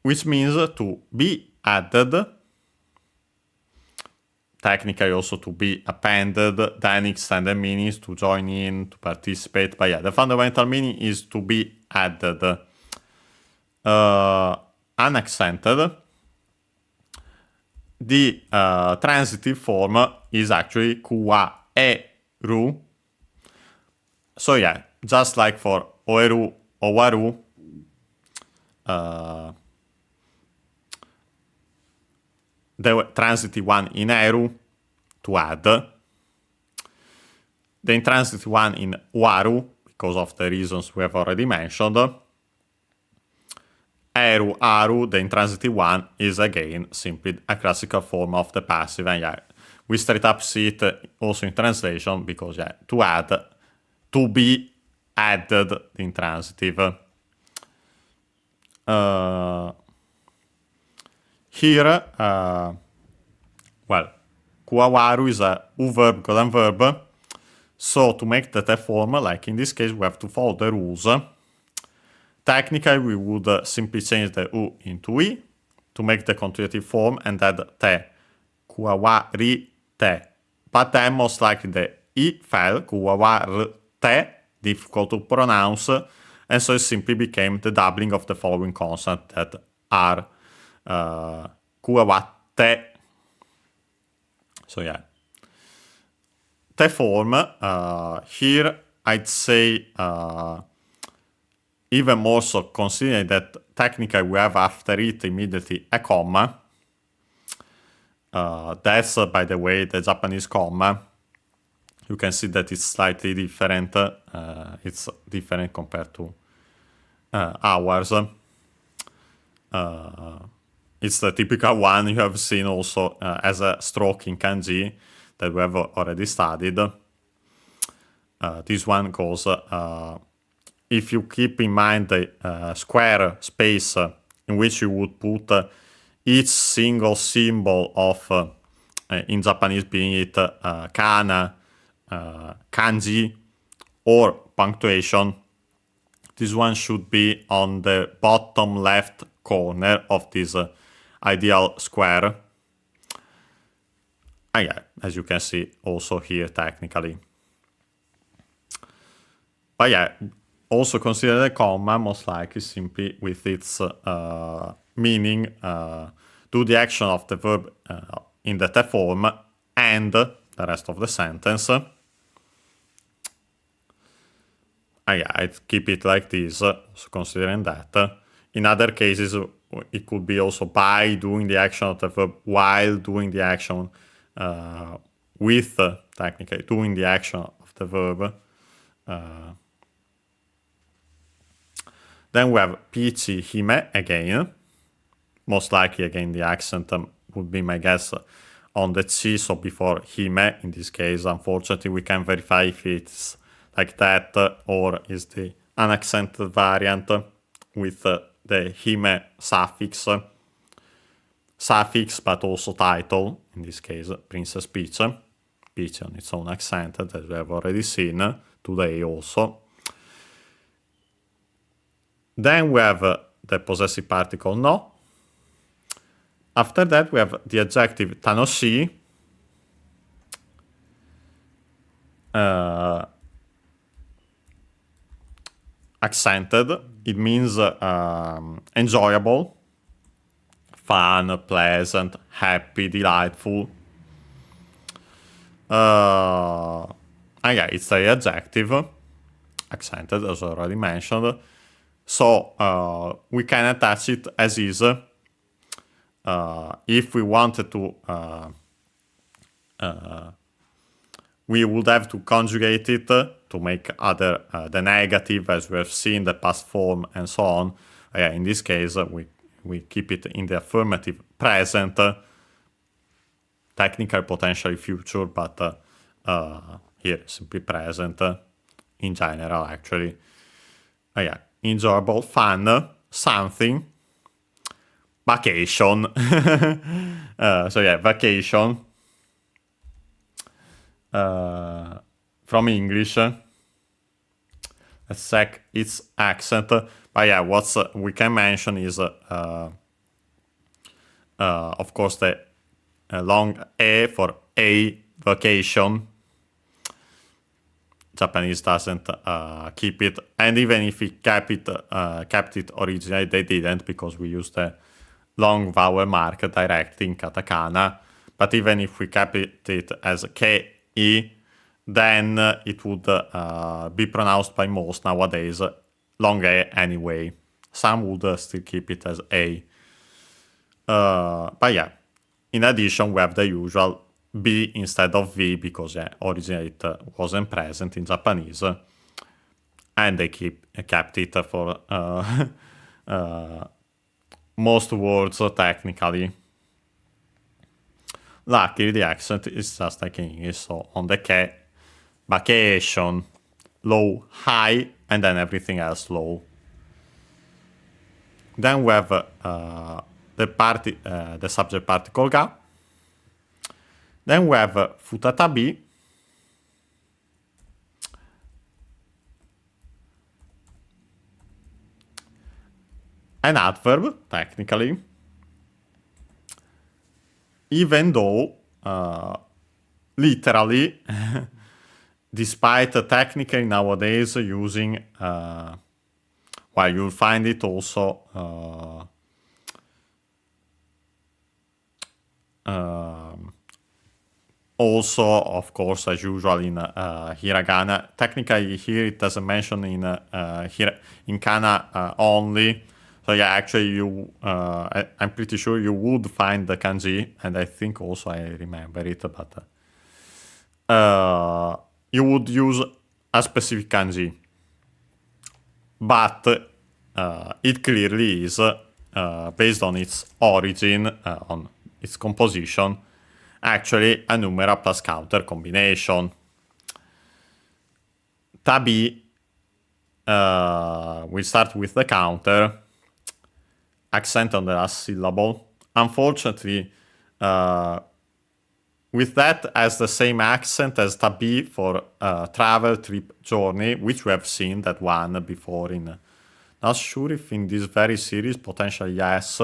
which means to be added, technically also to be appended, then extended meanings to join in, to participate, but yeah, the fundamental meaning is to be added. Unaccented, the transitive form is actually kuaeru. So yeah, just like for oeru, owaru, the transitive one in eru, to add. The intransitive one in waru, because of the reasons we have already mentioned. Eru, aru, the intransitive one, is again simply a classical form of the passive. And yeah, we straight up see it also in translation, because yeah, to add, to be added, the intransitive. Here, well, kuawaru is a u-verb, golden verb. So to make the te form, like in this case, we have to follow the rules. Technically, we would simply change the u into i to make the continuative form and add te, kuawari te. But then most likely the i fell, kuawar te, difficult to pronounce, and so it simply became the doubling of the following consonants that are kuawatte. So yeah. Te form, here I'd say even more so, considering that technically we have after it immediately a comma. That's, by the way, the Japanese comma. You can see that it's slightly different. It's different compared to ours. It's the typical one you have seen also as a stroke in kanji that we have already studied. This one goes, if you keep in mind the square space in which you would put each single symbol of, in Japanese being it kana, kanji, or punctuation, this one should be on the bottom left corner of this ideal square. And yeah, as you can see also here technically. But yeah, also consider the comma most likely simply with its meaning, do the action of the verb in the te form and the rest of the sentence. And yeah, I'd keep it like this, so considering that. In other cases, it could be also by doing the action of the verb while doing the action with, technically, doing the action of the verb. Then we have pichi hime again. Most likely, again, the accent would be, my guess, on the chi, so before hime. In this case, unfortunately, we can verify if it's like that or is the unaccented variant with the hime suffix, but also title, in this case, Princess Peach. Peach on its own accent, that we have already seen today also. Then we have the possessive particle no. After that, we have the adjective tanoshi. Accented. It means enjoyable, fun, pleasant, happy, delightful. And yeah, it's the adjective. Accented, as already mentioned. So we can attach it as is. If we wanted to, we would have to conjugate it to make other the negative, as we have seen, the past form, and so on. In this case, we keep it in the affirmative present, technical, potentially future, but here simply present in general, actually. enjoyable, fun, something, vacation. So yeah, vacation. From English. Let's check its accent. But yeah, what we can mention is, of course, the long E for a vacation. Japanese doesn't keep it, and even if we kept it originally, they didn't, because we used the long vowel mark directly in katakana. But even if we kept it as K-E, then it would be pronounced by most nowadays long A anyway. Some would still keep it as A. But yeah, in addition, we have the usual B instead of V, because originally it wasn't present in Japanese, and they kept it for most words technically. Luckily, the accent is just like in English, so on the K, vacation, low, high, and then everything else low. Then we have the subject particle ga. Then we have futatabi. An adverb, technically. Even though, literally, despite technically nowadays using, well, you'll find it also of course, as usual in hiragana. Technically, here it doesn't mention in kana only. So yeah, actually, I'm pretty sure you would find the kanji, and I think also I remember it, but you would use a specific kanji. But it clearly is, based on its origin, on its composition, actually a numeral plus counter combination. Tabi, we start with the counter, accent on the last syllable. Unfortunately, with that as the same accent as tabi for travel, trip, journey, which we have seen that one before in, not sure if in this very series, potentially yes,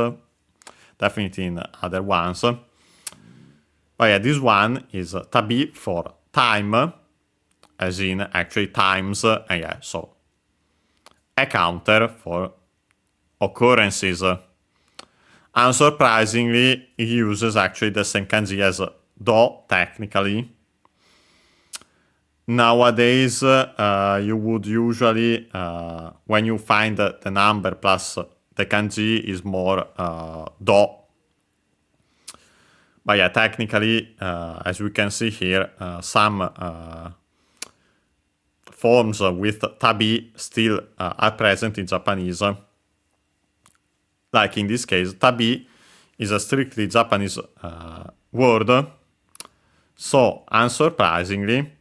definitely in other ones. But yeah, this one is tabi for time, as in actually times, and yeah, so a counter for occurrences. Unsurprisingly, it uses actually the same kanji as do, technically. Nowadays, you would usually, when you find the number plus the kanji, is more do. But yeah, technically, as we can see here, some forms with tabi still are present in Japanese. Like in this case, tabi is a strictly Japanese word. So, unsurprisingly,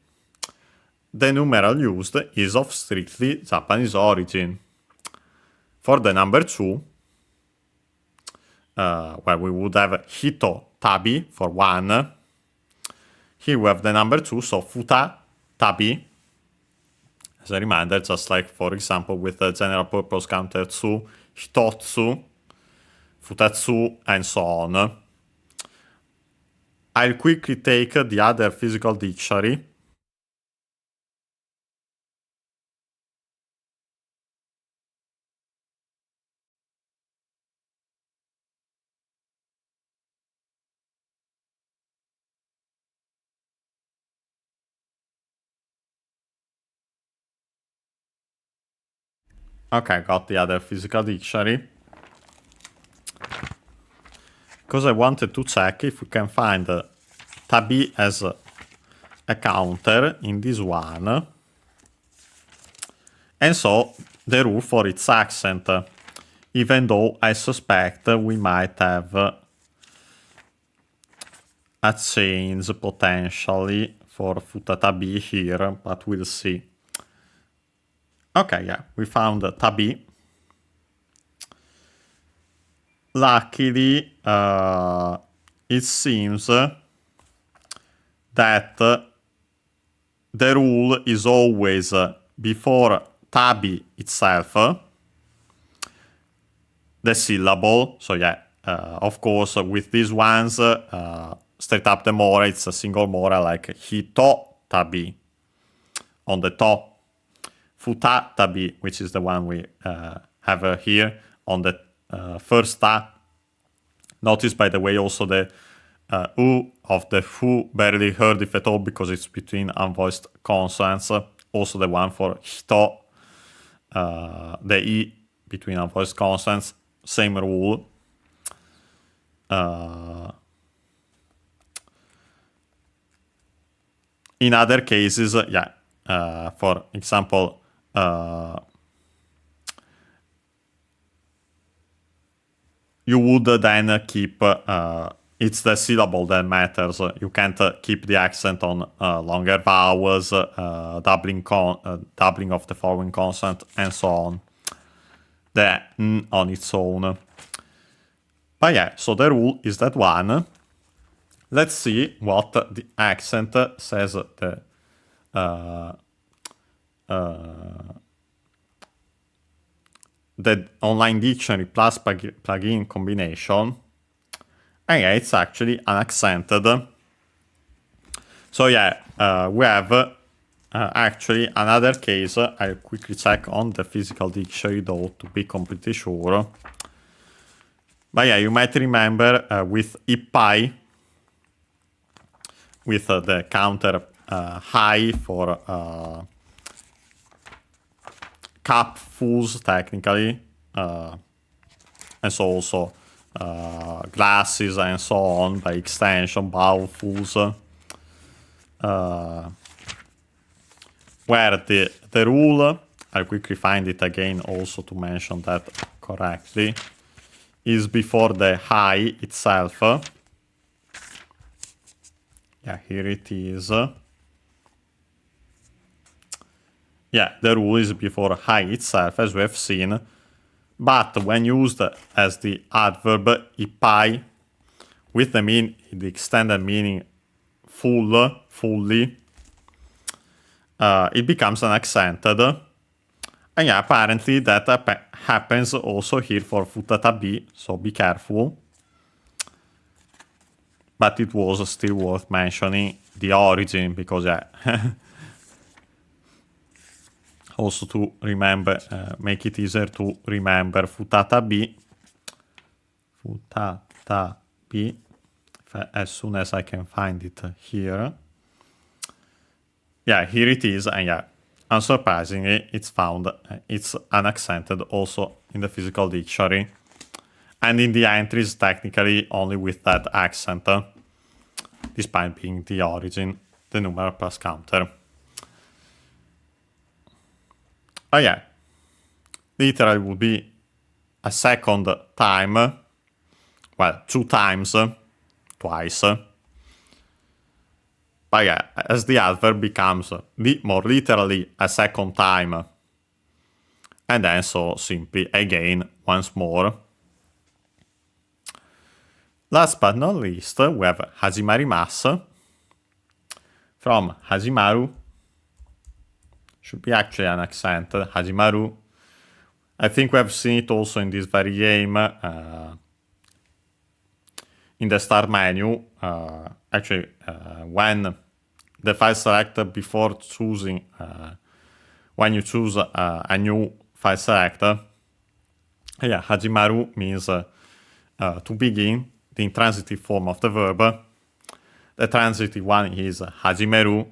the numeral used is of strictly Japanese origin. For the number 2, where we would have hito tabi for 1, here we have the number 2, so futa tabi. As a reminder, just like, for example, with the general purpose counter tsu, hitotsu, futatsu, and so on. I'll quickly take the other physical dictionary. Okay, got the other physical dictionary. Because I wanted to check if we can find tabi as a counter in this one. And so the rule for its accent, even though I suspect we might have a change potentially for futatabi here, but we'll see. Okay, yeah, we found tabi. Luckily, it seems that the rule is always before tabi itself, the syllable. So yeah, of course, with these ones, straight up the mora, it's a single mora like hito tabi on the to. Futa tabi, which is the one we have here on the first ta. Notice, by the way, also the u of the fu barely heard if at all because it's between unvoiced consonants. Also the one for hito, the i between unvoiced consonants, same rule. In other cases, yeah, for example, you would then keep, it's the syllable that matters. You can't keep the accent on longer vowels, doubling of the following consonant, and so on. The n on its own. But yeah, so the rule is that one. Let's see what the accent says the online dictionary plus plugin combination. And yeah, it's actually unaccented. So yeah, we have actually another case. I'll quickly check on the physical dictionary though to be completely sure. But yeah, you might remember with ipai, with the counter high for cupfuls technically, and so also glasses and so on by extension, bowlfuls, where the rule, I'll quickly find it again also to mention that correctly, is before the high itself. Yeah, here it is. Yeah, the rule is before high itself, as we have seen. But when used as the adverb ipai, with the extended meaning fully, it becomes unaccented. And yeah, apparently that happens also here for futatabi, so be careful. But it was still worth mentioning the origin, because yeah, also to remember, make it easier to remember futatabi, as soon as I can find it here. Yeah, here it is, and yeah, unsurprisingly, it's found, it's unaccented also in the physical dictionary. And in the entries, technically, only with that accent, despite being the origin, the numeral plus counter. Oh yeah, literally would be a second time, well, 2 times, twice. But yeah, as the adverb becomes more literally a second time, and then so simply again once more. Last but not least, we have hajimarimasu. From hajimaru, should be actually unaccented, hajimaru. I think we have seen it also in this very game, in the start menu. Actually, when the file selector before choosing, when you choose a new file selector, yeah, hajimaru means to begin, the intransitive form of the verb. The transitive one is hajimeru,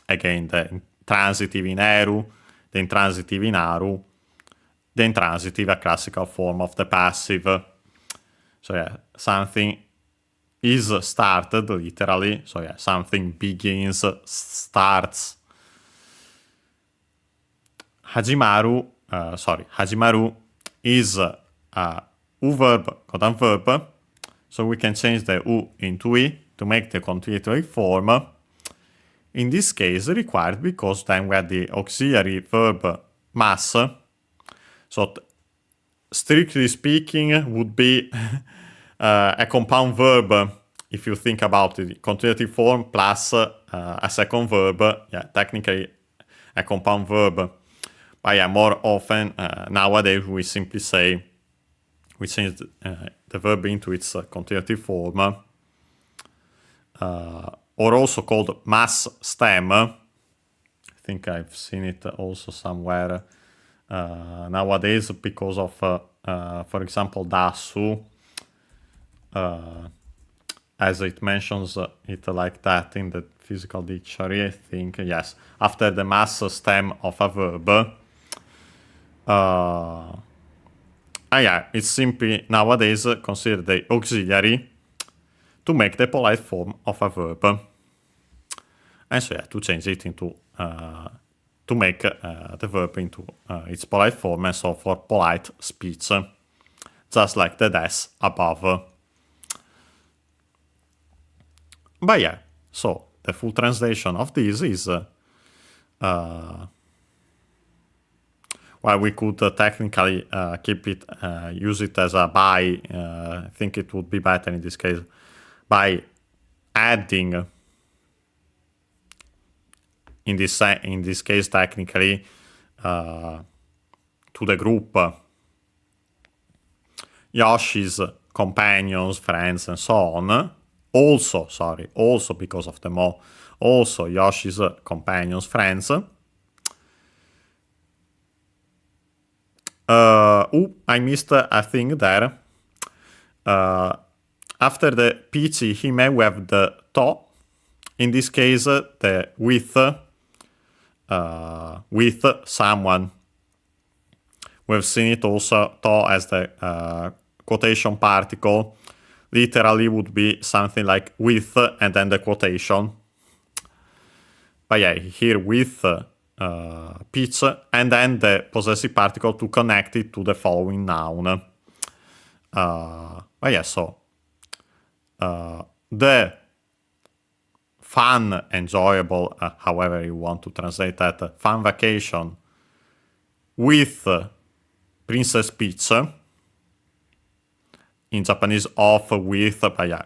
again the intransitive in eru, the intransitive in aru, the intransitive, a classical form of the passive. So yeah, something is started literally, so yeah, something begins, starts. Hajimaru is a u verb, codon verb, so we can change the u into i to make the continuatory form. In this case required because then we have the auxiliary verb mass. So strictly speaking would be a compound verb if you think about it. Continuative form plus a second verb. Yeah, technically a compound verb. But yeah, more often nowadays we simply say we change the verb into its continuative form. Or also called mass stem. I think I've seen it also somewhere nowadays because of, for example, Dasu, as it mentions it like that in the physical dictionary, I think, yes, after the mass stem of a verb. Yeah, it's simply nowadays considered the auxiliary to make the polite form of a verb. And so yeah, to change it into, to make the verb into its polite form, and so for polite speech, just like the des above. But yeah, so the full translation of this is, well, we could technically keep it, use it as a by, I think it would be better in this case, by adding, in this case technically, to the group Yoshi's companions, friends, and so on. Also because of the mo, also Yoshi's companions, friends. I missed a thing there. After the Peachy, he may have the to. In this case, the with someone. We've seen it also to as the quotation particle. Literally would be something like with and then the quotation. But yeah, here with pitch and then the possessive particle to connect it to the following noun. But yeah, so the fun, enjoyable, however you want to translate that, fun vacation with Princess Peach. In Japanese, off with, but yeah,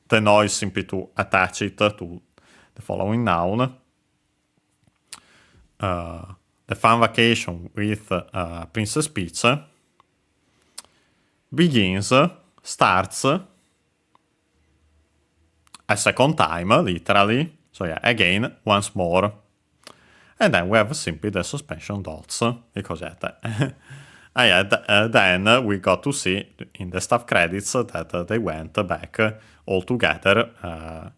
the noise simply to attach it to the following noun. The fun vacation with Princess Peach begins, starts a second time, literally. So yeah, again, once more. And then we have simply the suspension dots, because then we got to see in the staff credits that they went back all together.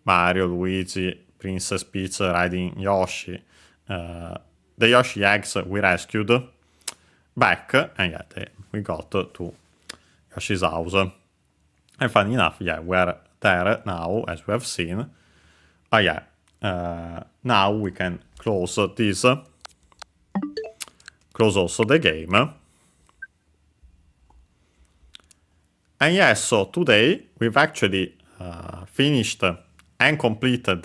Mario, Luigi, Princess Peach riding Yoshi. The Yoshi eggs we rescued back, and yeah, we got to Yoshi's house. And funny enough, yeah, we're there now, as we have seen. Now we can close this. Close also the game. And yeah, so today we've actually finished and completed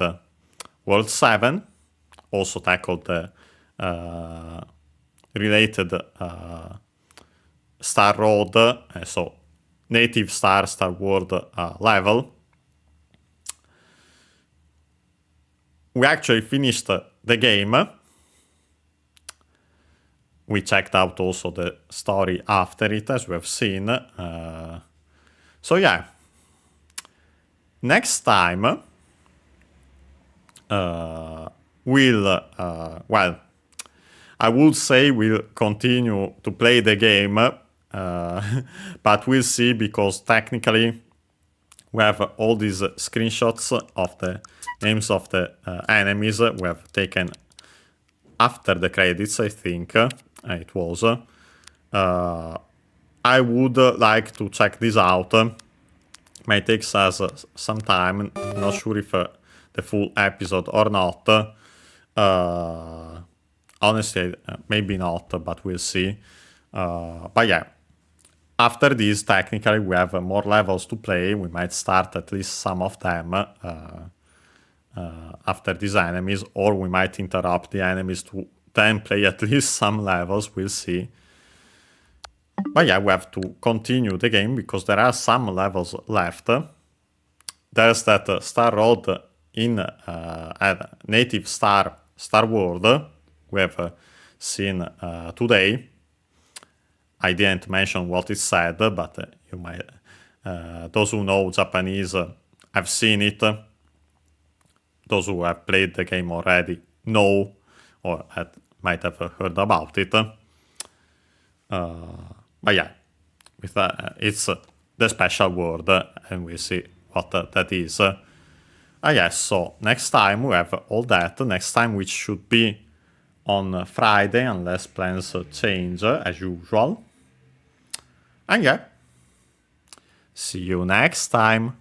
World 7. Also tackled the related Star Road, so native Star World level. We actually finished the game. We checked out also the story after it, as we have seen. So yeah, next time well, I would say we'll continue to play the game, but we'll see, because technically we have all these screenshots of the names of the enemies we have taken after the credits, I think it was. I would like to check this out. Might take us some time, not sure if the full episode or not. Honestly, maybe not, but we'll see. But yeah, after this, technically, we have more levels to play. We might start at least some of them after these enemies, or we might interrupt the enemies to then play at least some levels, we'll see. But yeah, we have to continue the game because there are some levels left. There's that Star Road in Native Star World we have seen today. I didn't mention what it said, but you might, those who know Japanese have seen it. Those who have played the game already know or might have heard about it. But yeah, it's the special world, and we'll see what that is. Yes, so next time we have all that. Next time, which should be on Friday, unless plans change as usual. And yeah, see you next time.